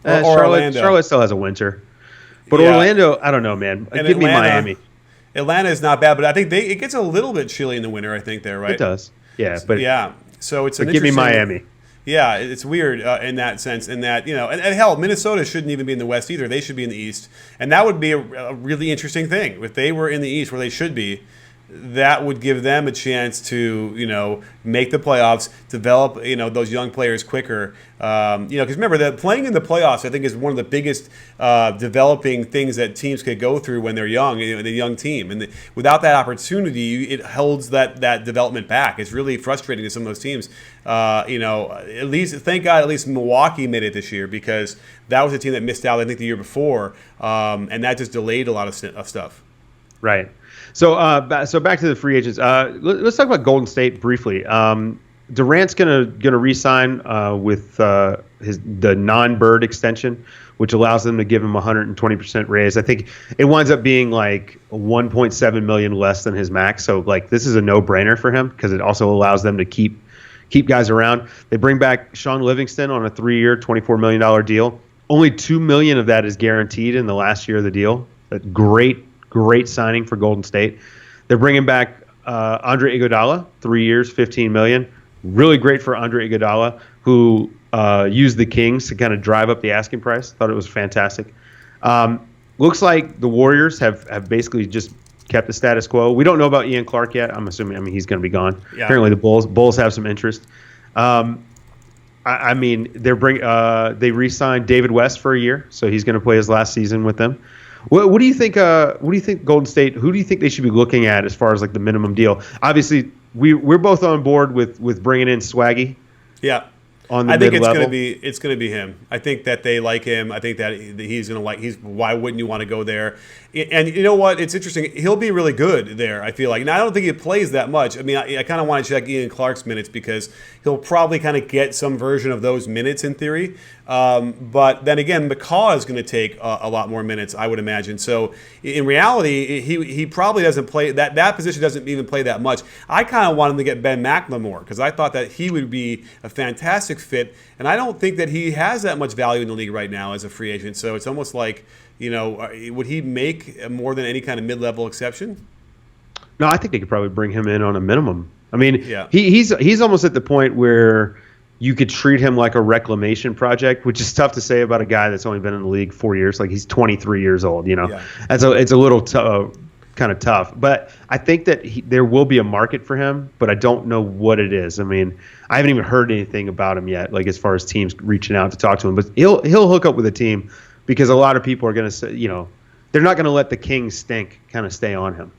nice. Or Orlando. Charlotte still has a winter. But Orlando, I don't know, man. Give me Miami. Atlanta is not bad, but I think it gets a little bit chilly in the winter, I think, there, right? It does. Yeah, but so it's but give me Miami. Yeah, it's weird in that sense, and hell, Minnesota shouldn't even be in the West either. They should be in the East, and that would be a really interesting thing. If they were in the East where they should be, that would give them a chance to, make the playoffs, develop, those young players quicker. Because remember that playing in the playoffs, I think, is one of the biggest developing things that teams could go through when they're young, the young team. And without that opportunity, it holds that development back. It's really frustrating to some of those teams. At least, thank God, at least Milwaukee made it this year, because that was a team that missed out, I think, the year before, and that just delayed a lot of stuff. Right. So back to the free agents. Let's talk about Golden State briefly. Durant's gonna re-sign with the non-Bird extension, which allows them to give him a 120% raise. I think it winds up being like 1.7 million less than his max. So this is a no-brainer for him, because it also allows them to keep guys around. They bring back Sean Livingston on a 3-year, $24 million deal. Only $2 million of that is guaranteed in the last year of the deal. A great signing for Golden State. They're bringing back Andre Iguodala, 3 years, $15 million. Really great for Andre Iguodala, who used the Kings to kind of drive up the asking price. Thought it was fantastic. Looks like the Warriors have basically just kept the status quo. We don't know about Ian Clark yet. I'm assuming, he's going to be gone. Yeah. Apparently the Bulls have some interest. They re-signed David West for a year, so he's going to play his last season with them. What do you think? What do you think Golden State? Who do you think they should be looking at as far as the minimum deal? Obviously, we're both on board with bringing in Swaggy. Yeah. on the I think mid-level? it's gonna be him. I think that they like him. I think that he's gonna like. Why wouldn't you want to go there? And you know what? It's interesting. He'll be really good there. I feel like. Now I don't think he plays that much. I mean, I kind of want to check Ian Clark's minutes because he'll probably kind of get some version of those minutes in theory. But then again, McCaw is going to take a lot more minutes, I would imagine. So in reality, he probably doesn't play that position. Doesn't even play that much. I kind of want him to get Ben McLemore because I thought that he would be a fantastic fit, and I don't think that he has that much value in the league right now as a free agent. So it's almost like, would he make more than any kind of mid-level exception? No, I think they could probably bring him in on a minimum. I mean, Yeah. he's almost at the point where you could treat him like a reclamation project, which is tough to say about a guy that's only been in the league 4 years. Like, he's 23 years old, Yeah. It's a little kind of tough. But I think that there will be a market for him, but I don't know what it is. I mean, I haven't even heard anything about him yet, like as far as teams reaching out to talk to him. But he'll hook up with a team because a lot of people are going to say, they're not going to let the Kings stink kind of stay on him.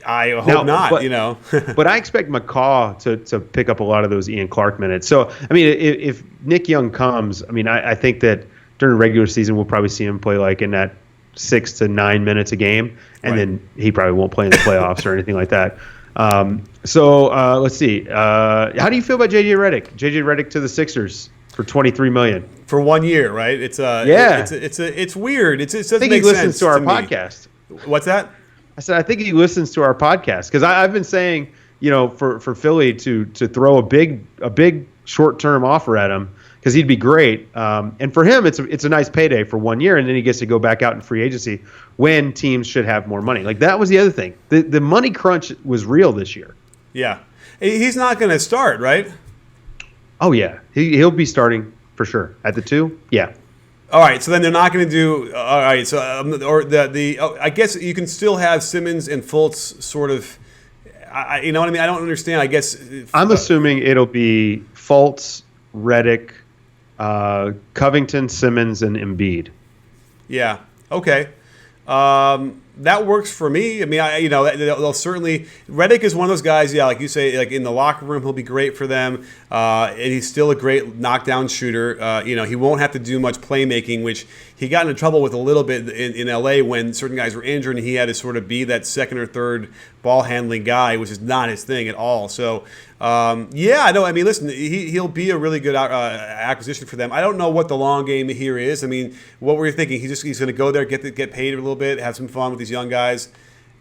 I hope not, But I expect McCaw to pick up a lot of those Ian Clark minutes. So, I mean, if Nick Young comes, I mean, I think that during the regular season we'll probably see him play like in that 6 to 9 minutes a game, and then he probably won't play in the playoffs or anything like that. So let's see. How do you feel about JJ Reddick? JJ Reddick to the Sixers for $23 million for 1 year, right? It's weird. It doesn't I think make he listens sense to our me. podcast. What's that? I said I think he listens to our podcast because I've been saying, for Philly to throw a big short-term offer at him because he'd be great. And for him, it's a nice payday for 1 year, and then he gets to go back out in free agency when teams should have more money. Like, that was the other thing. The money crunch was real this year. Yeah, he's not going to start, right? Oh yeah, he'll be starting for sure at the 2. Yeah. All right, so then they're not going to do. All right, so I guess you can still have Simmons and Fultz sort of. You know what I mean? I don't understand. I guess I'm assuming it'll be Fultz, Reddick, Covington, Simmons, and Embiid. Yeah. Okay. That works for me. I mean, they'll certainly. Reddick is one of those guys. Yeah, like you say, like in the locker room, he'll be great for them. And he's still a great knockdown shooter. He won't have to do much playmaking, which he got into trouble with a little bit in LA when certain guys were injured, and he had to sort of be that second or third ball handling guy, which is not his thing at all. So, I know. I mean, listen, he'll be a really good acquisition for them. I don't know what the long game here is. I mean, what were you thinking? He's going to go there, get paid a little bit, have some fun with these young guys,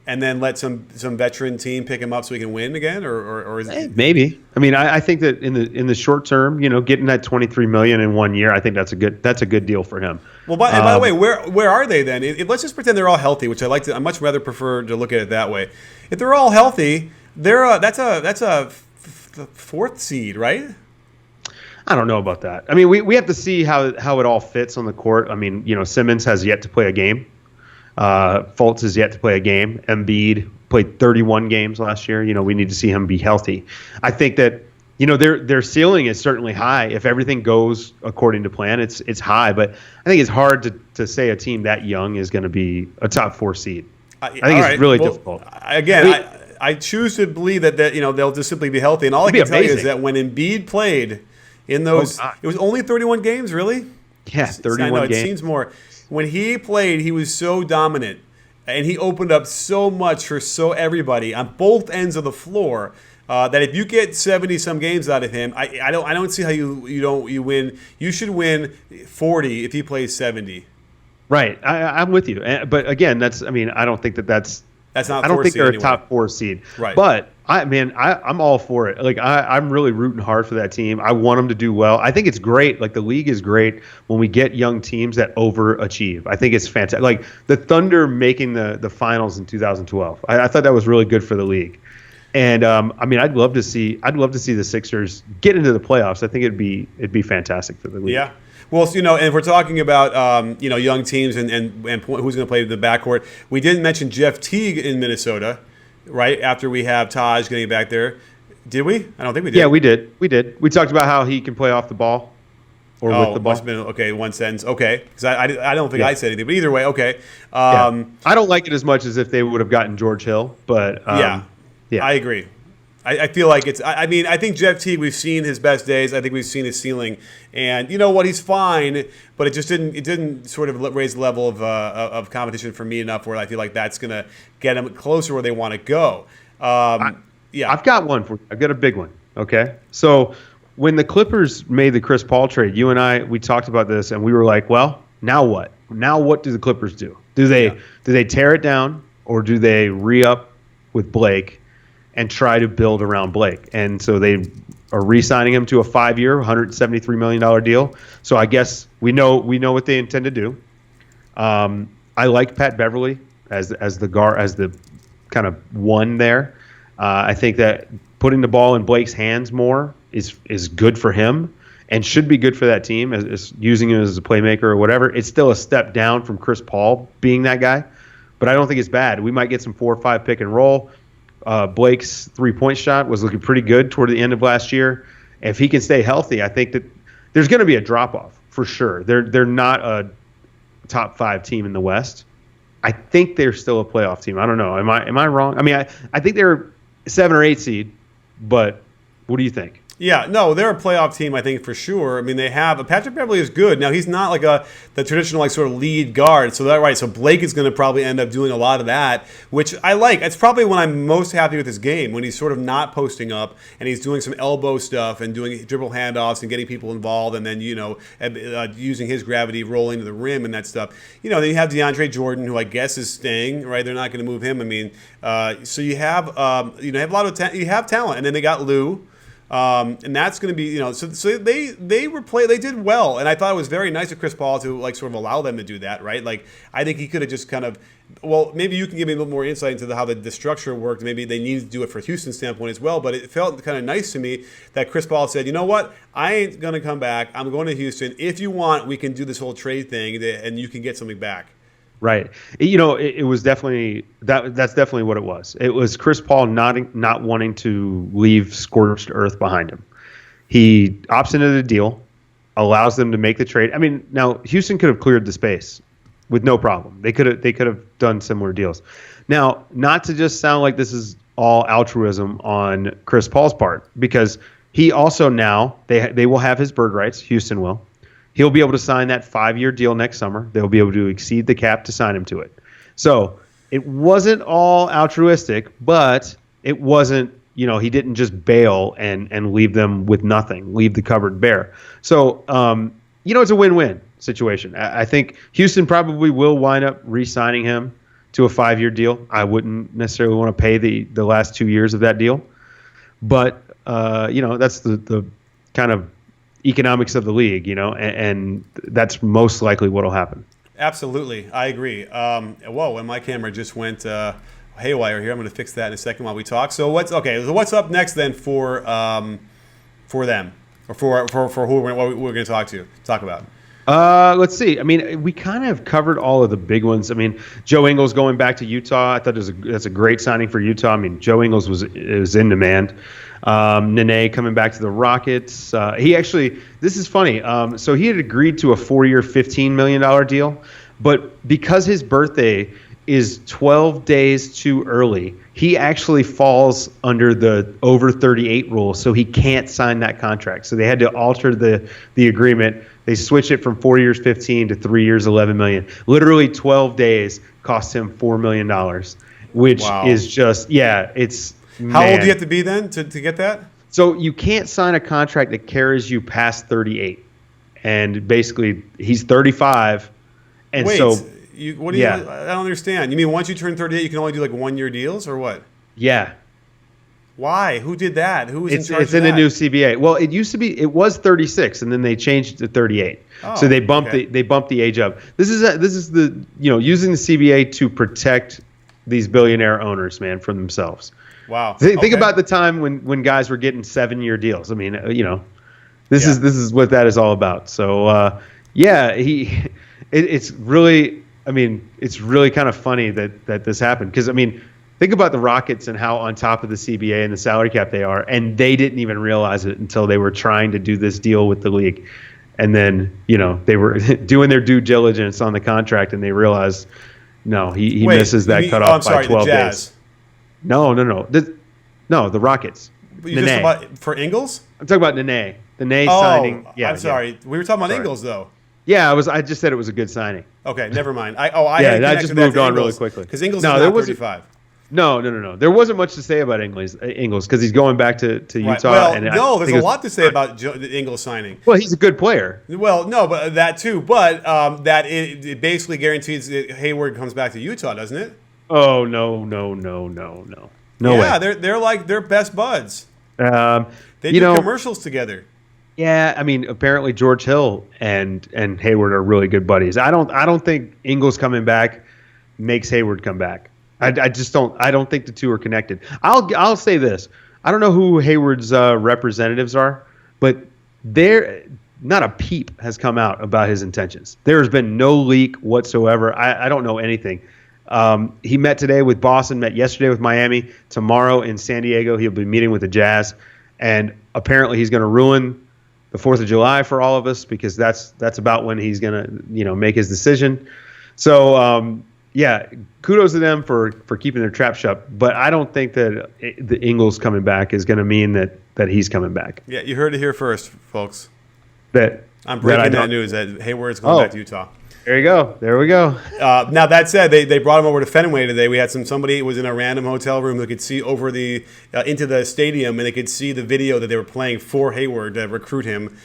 and then let some veteran team pick him up so he can win again, or is it? Maybe. I mean, I think that in the short term, getting that $23 million in 1 year, I think that's a good deal for him. Well, by the way, where are they then? Let's just pretend they're all healthy, which I much rather prefer to look at it that way. If they're all healthy, that's a fourth seed, right? I don't know about that. I mean, we have to see how it all fits on the court. I mean, Simmons has yet to play a game. Fultz has yet to play a game. Embiid played 31 games last year. We need to see him be healthy. I think that their ceiling is certainly high. If everything goes according to plan, it's high. But I think it's hard to say a team that young is going to be a top 4 seed. I think it's really difficult. Again, I choose to believe that they'll just simply be healthy. And all I can tell you is that when Embiid played in those, it was only 31 games, really? Yeah, 31 games. It seems more. When he played, he was so dominant, and he opened up so much for everybody on both ends of the floor that if you get 70-some games out of him, I don't see how you win. You should win 40 if he plays 70. Right, I'm with you. But again, I don't think that's not. I don't think they're a top 4 seed. Right. But I'm all for it. Like I'm really rooting hard for that team. I want them to do well. I think it's great. Like the league is great when we get young teams that overachieve. I think it's fantastic. Like the Thunder making the finals in 2012. I thought that was really good for the league. And I'd love to see the Sixers get into the playoffs. I think it'd be fantastic for the league. Yeah. Well, and if we're talking about young teams and who's going to play in the backcourt, we didn't mention Jeff Teague in Minnesota, right? After we have Taj getting back there, did we? I don't think we did. Yeah, we did. We talked about how he can play off the ball or with the ball. Must have been okay. One sentence, okay. Because I don't think I said anything, but either way, okay. I don't like it as much as if they would have gotten George Hill, but yeah, I agree. I feel like it's. I mean, I think Jeff Teague. We've seen his best days. I think we've seen his ceiling, and you know what? He's fine, but it just didn't. It didn't sort of raise the level of competition for me enough where I feel like that's gonna get him closer where they want to go. Yeah, I've got one for you. I've got a big one. Okay, so when the Clippers made the Chris Paul trade, you and we talked about this, and we were like, well, now what? Now what do the Clippers do? Do they tear it down, or do they re-up with Blake and try to build around Blake? And so they are re-signing him to a 5-year, $173 million deal. So I guess we know what they intend to do. I like Pat Beverley as the guard, as the kind of one there. I think that putting the ball in Blake's hands more is good for him and should be good for that team, as using him as a playmaker or whatever. It's still a step down from Chris Paul being that guy, but I don't think it's bad. We might get some 4 or 5 pick and roll. Blake's 3-point shot was looking pretty good toward the end of last year. If he can stay healthy, I think that there's going to be a drop-off for sure. They're not a top 5 team in the West. I think they're still a playoff team. I don't know. Am I wrong? I mean, I think they're 7 or 8 seed, but what do you think? Yeah, no, they're a playoff team, I think, for sure. I mean, they have Patrick Beverley is good. Now, he's not like the traditional like sort of lead guard. So Blake is going to probably end up doing a lot of that, which I like. It's probably when I'm most happy with his game, when he's sort of not posting up and he's doing some elbow stuff and doing dribble handoffs and getting people involved, and then using his gravity rolling to the rim and that stuff. Then you have DeAndre Jordan, who I guess is staying. Right, they're not going to move him. I mean, so you have a lot of you have talent, and then they got Lou. And that's going to be, so they did well, and I thought it was very nice of Chris Paul to sort of allow them to do that, right? Like, I think he could have just kind of, well, maybe you can give me a little more insight into how the structure worked. Maybe they needed to do it for Houston's standpoint as well, but it felt kind of nice to me that Chris Paul said, you know what, I ain't going to come back. I'm going to Houston. If you want, we can do this whole trade thing, and you can get something back. Right. It was definitely that's definitely what it was. It was Chris Paul not wanting to leave scorched earth behind him. He opts into the deal, allows them to make the trade. I mean, now Houston could have cleared the space with no problem. They could have done similar deals. Now, not to just sound like this is all altruism on Chris Paul's part, because he also now they will have his bird rights. Houston will. He'll be able to sign that 5-year deal next summer. They'll be able to exceed the cap to sign him to it. So it wasn't all altruistic, but it wasn't, he didn't just bail and leave them with nothing, leave the cupboard bare. So, it's a win-win situation. I think Houston probably will wind up re-signing him to a 5-year deal. I wouldn't necessarily want to pay the last 2 years of that deal. But, that's the kind of economics of the league, and that's most likely what will happen. Absolutely. I agree. Whoa, and my camera just went haywire here. I'm going to fix that in a second while we talk. So what's up next then for them, or for who we're going to talk about? Let's see. I mean, we kind of covered all of the big ones. I mean, Joe Ingles going back to Utah. I thought that's a great signing for Utah. I mean, Joe Ingles was in demand. Nene coming back to the Rockets. This is funny. So he had agreed to a 4-year, $15 million deal, but because his birthday is 12 days too early, he actually falls under the over 38 rule, so he can't sign that contract. So they had to alter the agreement. They switched it from 4 years, 15 to 3 years, $11 million. Literally 12 days cost him $4 million, which is just, it's. How old do you have to be then to get that? So you can't sign a contract that carries you past 38. And basically, he's 35. And Wait, so. What do you? I don't understand. You mean once you turn 38, you can only do 1-year deals, or what? Yeah. Why? Who did that? Who was in charge of that? It's in the new CBA. Well, it was 36, and then they changed it to 38. Oh, so they bumped the age up. This is using the CBA to protect these billionaire owners, man, from themselves. Wow. Think about the time when guys were getting 7-year deals. I mean, this is what that is all about. So it's really. I mean, it's really kind of funny that this happened, because, I mean, think about the Rockets and how on top of the CBA and the salary cap they are, and they didn't even realize it until they were trying to do this deal with the league. And then, they were doing their due diligence on the contract, and they realized, no, he misses that cutoff by 12 days. No, the Rockets. You just about for Ingles? I'm talking about Nene. Nene Oh, signing. Yeah, I'm sorry. Yeah. We were talking about Ingles though. Yeah, I just said it was a good signing. Okay, never mind. I yeah, had I just moved on really quickly because Ingles is now 35. No. There wasn't much to say about Ingles because he's going back to Utah. Right. Well, and no, there's a lot to say about the Ingles signing. Well, he's a good player. Well, no, but that too. But that it basically guarantees that Hayward comes back to Utah, doesn't it? Oh no. No yeah, way. they're best buds. They do commercials together. Yeah, I mean, apparently George Hill and Hayward are really good buddies. I don't think Ingles coming back makes Hayward come back. I just don't. I don't think the two are connected. I'll say this. I don't know who Hayward's representatives are, but not a peep has come out about his intentions. There has been no leak whatsoever. I don't know anything. He met today with Boston, met yesterday with Miami. Tomorrow in San Diego, he'll be meeting with the Jazz, and apparently he's going to ruin the 4th of July for all of us because that's about when he's going to make his decision. So yeah, kudos to them for keeping their trap shut. But I don't think that the Ingles coming back is going to mean that he's coming back. Yeah, you heard it here first, folks. I'm breaking that news that Hayward's going back to Utah. There you go. There we go. Now that said, they brought him over to Fenway today. We had somebody was in a random hotel room who could see over the into the stadium, and they could see the video that they were playing for Hayward to recruit him.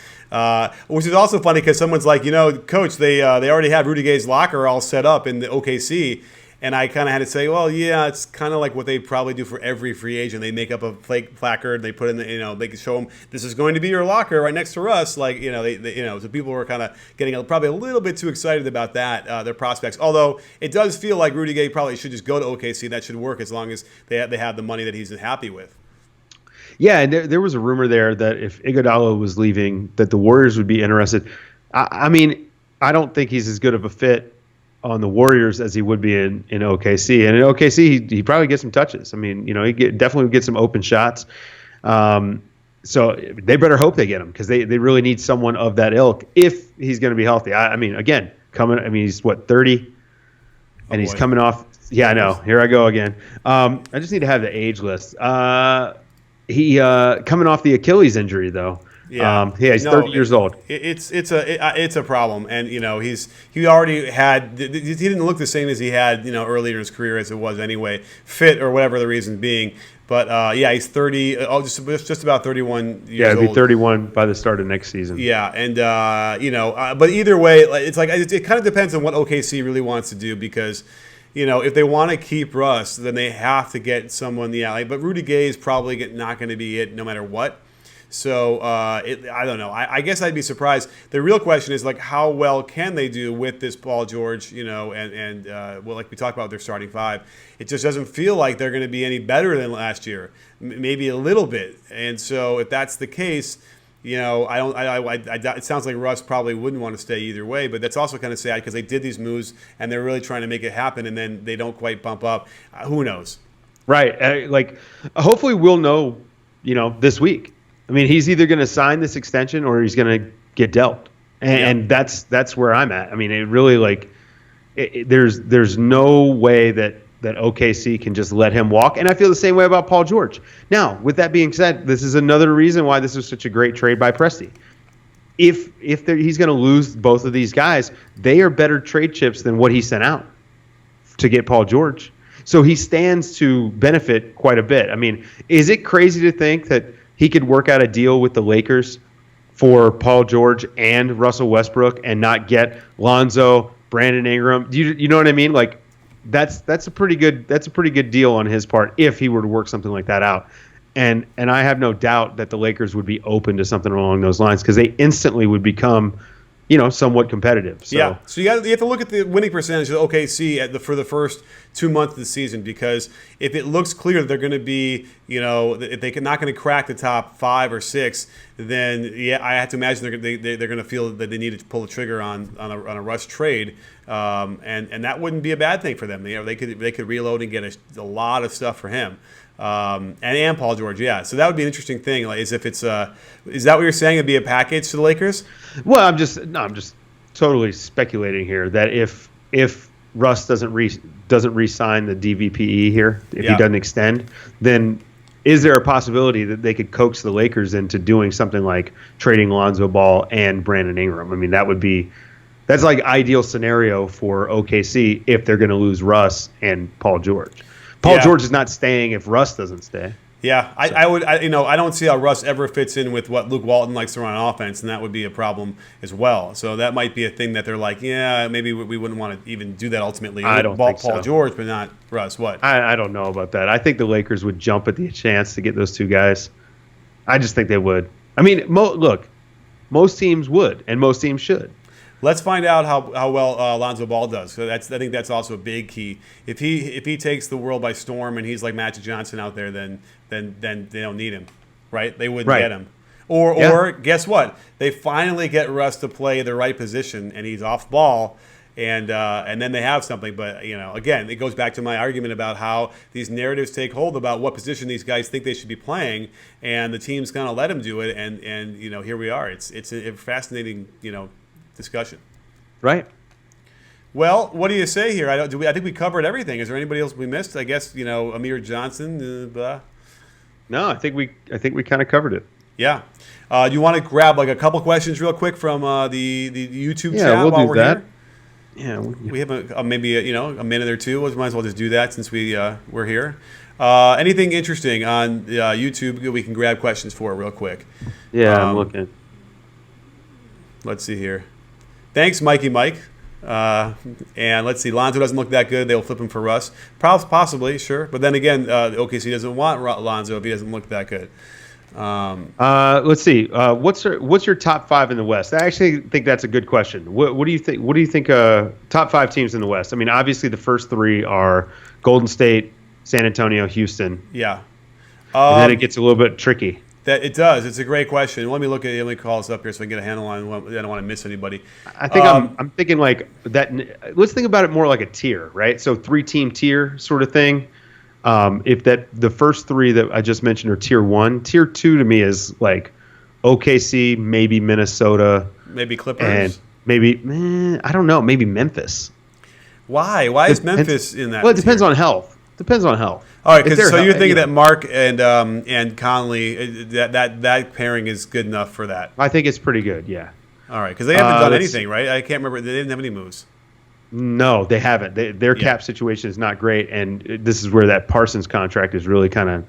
Which is also funny because someone's like, Coach, they already have Rudy Gay's locker all set up in the OKC. And I kind of had to say, well, yeah, it's kind of like what they probably do for every free agent. They make up a placard, they put in they can show them this is going to be your locker right next to Russ. Like, so people were kind of getting probably a little bit too excited about that, their prospects. Although it does feel like Rudy Gay probably should just go to OKC. That should work as long as they have the money that he's happy with. Yeah, and there was a rumor there that if Iguodala was leaving, that the Warriors would be interested. I mean, I don't think he's as good of a fit on the Warriors as he would be in OKC. And in OKC, he probably gets some touches. I mean, he definitely would get some open shots. So they better hope they get him because they really need someone of that ilk if he's going to be healthy. I mean, again, he's 30, and he's coming off. Yeah, I know. Here I go again. I just need to have the age list. He coming off the Achilles injury though. Yeah, he's 30 years old. It's a problem, and he already had. He didn't look the same as he had earlier in his career as it was anyway, fit or whatever the reason being. But he's 30. Just about 31 years old. Yeah, he'll be 31 by the start of next season. Yeah, and but either way, it's like it kind of depends on what OKC really wants to do because. If they want to keep Russ, then they have to get someone. But Rudy Gay is probably not going to be it no matter what. So I don't know. I guess I'd be surprised. The real question is how well can they do with this Paul George, and like we talked about their starting five. It just doesn't feel like they're going to be any better than last year, maybe a little bit. And so if that's the case, it sounds like Russ probably wouldn't want to stay either way. But that's also kind of sad because they did these moves and they're really trying to make it happen, and then they don't quite bump up. Who knows? Right. Hopefully we'll know, this week. I mean, he's either going to sign this extension or he's going to get dealt, and that's where I'm at. I mean, it really there's no way that OKC can just let him walk, and I feel the same way about Paul George. Now, with that being said, this is another reason why this was such a great trade by Presti. If he's going to lose both of these guys, they are better trade chips than what he sent out to get Paul George. So he stands to benefit quite a bit. I mean, is it crazy to think that he could work out a deal with the Lakers for Paul George and Russell Westbrook and not get Lonzo, Brandon Ingram? Do you know what I mean? That's a pretty good deal on his part if he were to work something like that out. And I have no doubt that the Lakers would be open to something along those lines because they instantly would become, somewhat competitive. So. Yeah. So you have to look at the winning percentage of OKC for the first 2 months of the season because if it looks clear that they're going to be, if they're not going to crack the top 5 or 6, then I have to imagine they're going to feel that they need to pull the trigger on a Russ trade, and that wouldn't be a bad thing for them. They could reload and get a lot of stuff for him. And Paul George, yeah. So that would be an interesting thing. Is that what you're saying? It'd be a package to the Lakers? Well, I'm just totally speculating here that if Russ doesn't re-sign the DVPE here, if he doesn't extend, then is there a possibility that they could coax the Lakers into doing something like trading Lonzo Ball and Brandon Ingram? I mean, that's like ideal scenario for OKC if they're going to lose Russ and Paul George. Paul George is not staying if Russ doesn't stay. Yeah, I don't see how Russ ever fits in with what Luke Walton likes to run on offense, and that would be a problem as well. So that might be a thing that they're like, yeah, maybe we wouldn't want to even do that ultimately. I don't think Paul so. George, but not Russ. What? I don't know about that. I think the Lakers would jump at the chance to get those two guys. I just think they would. I mean, look, most teams would, and most teams should. Let's find out how well Lonzo Ball does. So I think that's also a big key. If he takes the world by storm and he's like Magic Johnson out there, then they don't need him, right? They wouldn't get him. Or guess what? They finally get Russ to play the right position and he's off ball, and then they have something. But again, it goes back to my argument about how these narratives take hold about what position these guys think they should be playing, and the team's gonna let them do it. And here we are. It's a fascinating discussion. Right. Well, what do you say here? I think we covered everything. Is there anybody else we missed? I guess Amir Johnson. No, I think we kind of covered it. Yeah. Do you want to grab like a couple questions real quick from the YouTube chat we'll while do we're that. here? Yeah, we have maybe a minute or two. We might as well just do that since we're here. Anything interesting on YouTube we can grab questions for real quick? Yeah, I'm looking. Let's see here. Thanks, Mikey Mike. And let's see. Lonzo doesn't look that good. They'll flip him for Russ. Possibly, sure. But then again, OKC doesn't want Lonzo if he doesn't look that good. Let's see. What's your top five in the West? I actually think that's a good question. What do you think? What do you think? Top five teams in the West. I mean, obviously the first three are Golden State, San Antonio, Houston. Yeah. And then it gets a little bit tricky. That it does. It's a great question. Let me call this up here so I can get a handle on. I don't want to miss anybody. I think I'm thinking like that. Let's think about it more like a tier, right? So 3-team tier sort of thing. If the first three that I just mentioned are tier 1, tier 2 to me is like OKC, maybe Minnesota, maybe Clippers, and maybe I don't know, maybe Memphis. Why? Why is Memphis in that? Well, it depends on health. All right, so you're thinking that Mark and Conley, that pairing is good enough for that? I think it's pretty good, yeah. All right, because they haven't done anything, right? I can't remember. They didn't have any moves. No, they haven't. Their cap situation is not great, and this is where that Parsons contract is really kind of,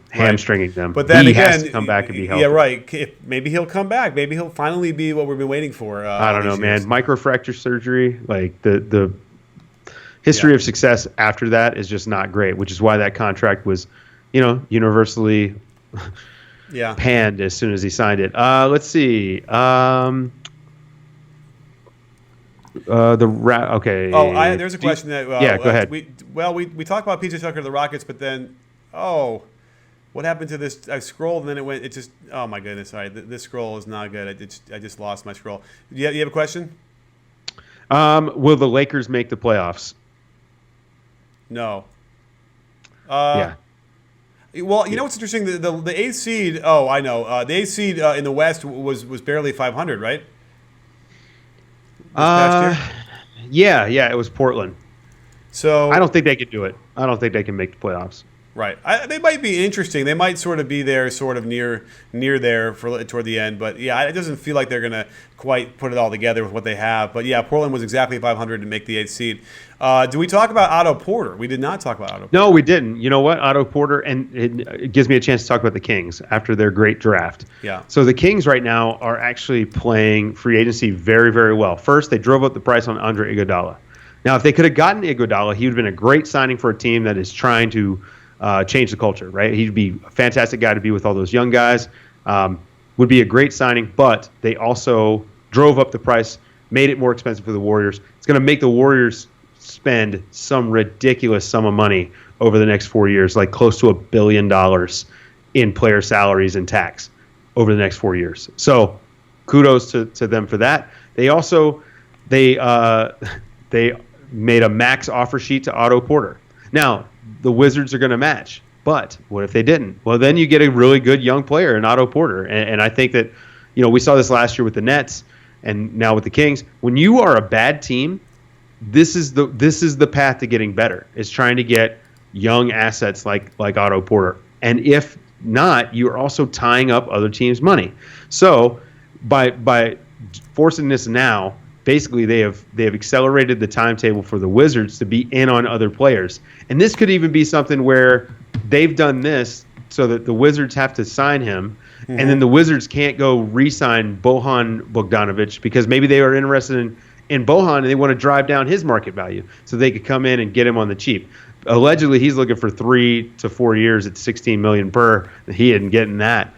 hamstringing them. But then he again, has to come back and be healthy. Yeah, right. Maybe he'll come back. Maybe he'll finally be what we've been waiting for. I don't know, man. Microfracture surgery, like the history of success after that is just not great, which is why that contract was, universally panned as soon as he signed it. Let's see. Okay. There's a question that. Go ahead. We talked about PJ Tucker to the Rockets, but then, what happened to this? I scrolled and then it went. It just. Oh my goodness! Sorry, this scroll is not good. I just lost my scroll. You have a question? Will the Lakers make the playoffs? No. Yeah. Well, you know what's interesting? The eighth seed. Oh, I know. The eighth seed in the West was barely 500, right? Yeah, it was Portland. So I don't think they could do it. I don't think they can make the playoffs. Right. They might be interesting. They might sort of be there, sort of near there toward the end. But yeah, it doesn't feel like they're going to quite put it all together with what they have. But yeah, Portland was exactly 500 to make the 8th seed. Do we talk about Otto Porter? We did not talk about Otto Porter. No, we didn't. You know what? Otto Porter, and it gives me a chance to talk about the Kings after their great draft. Yeah. So the Kings right now are actually playing free agency very, very well. First, they drove up the price on Andre Iguodala. Now, if they could have gotten Iguodala, he would have been a great signing for a team that is trying to change the culture, right? He'd be a fantastic guy to be with all those young guys. Would be a great signing, but they also drove up the price, made it more expensive for the Warriors. It's going to make the Warriors spend some ridiculous sum of money over the next 4 years, like close to $1 billion in player salaries and tax over the next 4 years. So kudos to them for that. They also they made a max offer sheet to Otto Porter. Now, the Wizards are going to match, but what if they didn't? Well, then you get a really good young player in Otto Porter. And I think that, we saw this last year with the Nets and now with the Kings. When you are a bad team, this is the path to getting better, is trying to get young assets like Otto Porter. And if not, you're also tying up other teams' money. So by forcing this now, basically they have accelerated the timetable for the Wizards to be in on other players. And this could even be something where they've done this so that the Wizards have to sign him, and then the Wizards can't go re-sign Bojan Bogdanovic because maybe they are interested in Bojan and they want to drive down his market value so they could come in and get him on the cheap. Allegedly, he's looking for 3 to 4 years at $16 million per. He isn't getting that.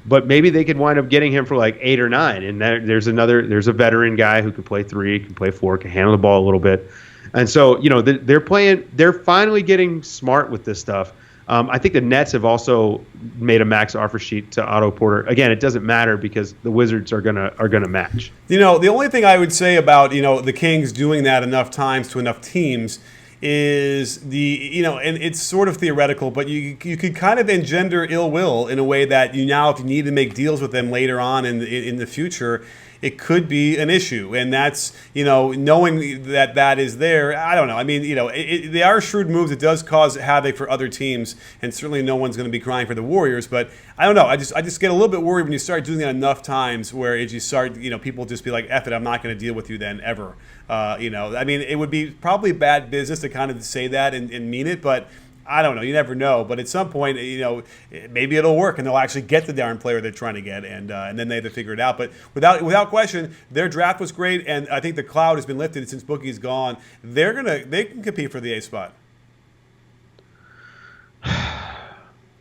But maybe they could wind up getting him for like 8 or 9. And there's a veteran guy who can play 3, can play 4, can handle the ball a little bit. And so, they're finally getting smart with this stuff. I think the Nets have also made a max offer sheet to Otto Porter. Again, it doesn't matter because the Wizards are gonna match. The only thing I would say about the Kings doing that enough times to enough teams is and it's sort of theoretical, but you could kind of engender ill will in a way that if you need to make deals with them later on in the future, it could be an issue. And that's, knowing that is there, I don't know. I mean, they are shrewd moves. It does cause havoc for other teams, and certainly no one's going to be crying for the Warriors. But I don't know. I just get a little bit worried when you start doing that enough times where as you start, people just be like, F it, I'm not going to deal with you then ever. I mean, it would be probably bad business to kind of say that and mean it, but I don't know. You never know. But at some point, maybe it'll work and they'll actually get the darn player they're trying to get, and then they have to figure it out. But without question, their draft was great, and I think the cloud has been lifted since Bookie's gone. They can compete for the 8th spot.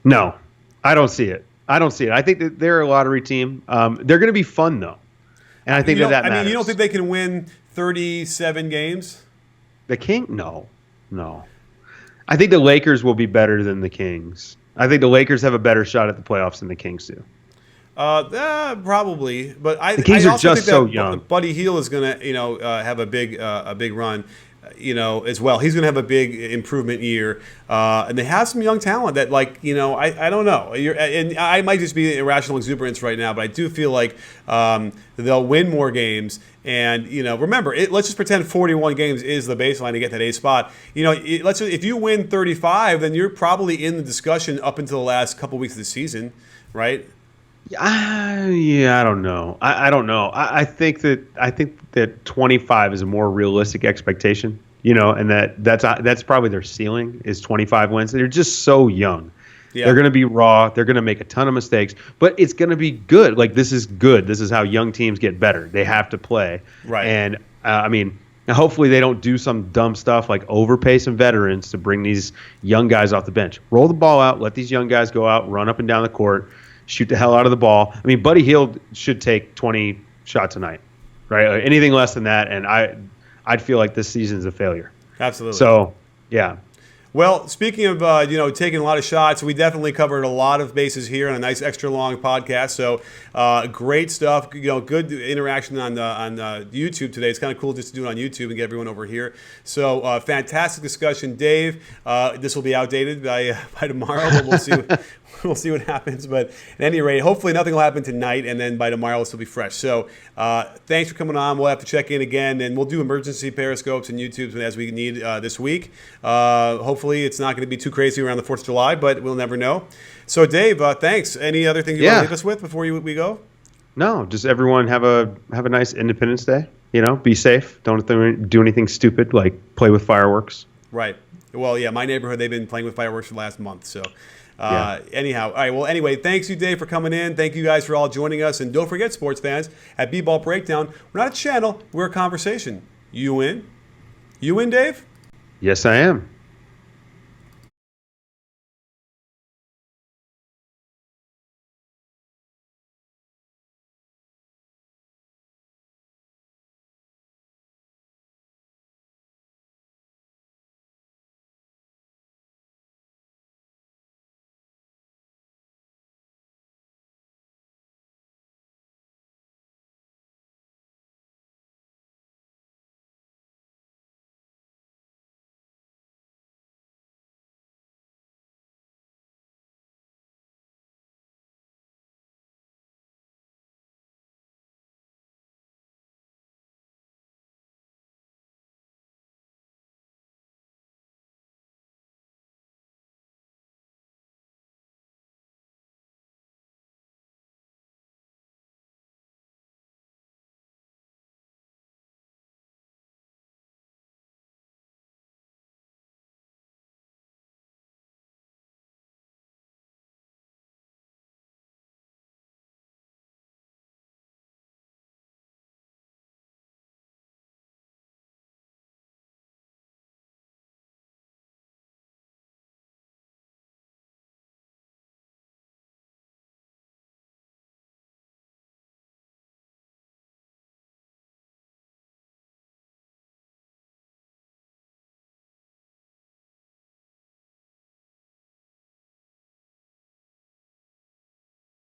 No, I don't see it. I think that they're a lottery team. They're going to be fun though, and I think that matters. I mean, you don't think they can win 37 games? The King? No. I think the Lakers will be better than the Kings. I think the Lakers have a better shot at the playoffs than the Kings do. Probably, but the Kings I are also just think so that young. Buddy Hield is going to, have a big run, as well. He's going to have a big improvement year, and they have some young talent that, I don't know. And I might just be irrational exuberance right now, but I do feel like they'll win more games. And remember, let's just pretend 41 games is the baseline to get that 8th spot. If you win 35, then you're probably in the discussion up until the last couple weeks of the season, right? Yeah, I don't know. I don't know. I think that 25 is a more realistic expectation. And that's probably their ceiling is 25 wins. They're just so young. Yeah. They're going to be raw. They're going to make a ton of mistakes, but it's going to be good. Like, this is good. This is how young teams get better. They have to play. Right. And, hopefully they don't do some dumb stuff like overpay some veterans to bring these young guys off the bench. Roll the ball out. Let these young guys go out, run up and down the court, shoot the hell out of the ball. I mean, Buddy Hield should take 20 shots a night, right? Anything less than that, and I'd feel like this season's a failure. Absolutely. So, yeah. Well, speaking of taking a lot of shots, we definitely covered a lot of bases here on a nice extra long podcast. So great stuff. Good interaction on YouTube today. It's kind of cool just to do it on YouTube and get everyone over here. So fantastic discussion, Dave. This will be outdated by tomorrow, but we'll see. We'll see what happens. But at any rate, hopefully nothing will happen tonight, and then by tomorrow it'll still be fresh. So thanks for coming on. We'll have to check in again, and we'll do emergency periscopes and YouTubes as we need this week. Hopefully it's not going to be too crazy around the 4th of July, but we'll never know. So Dave, thanks. Any other thing you want to leave us with before we go? No, just everyone have a nice Independence Day. Be safe. Don't do anything stupid like play with fireworks. Right. Well, yeah, my neighborhood, they've been playing with fireworks for the last month, so... Anyhow, all right. Well, anyway, thanks you, Dave, for coming in. Thank you guys for all joining us. And don't forget, sports fans, at B-Ball Breakdown, we're not a channel, we're a conversation. You in? You in, Dave? Yes, I am.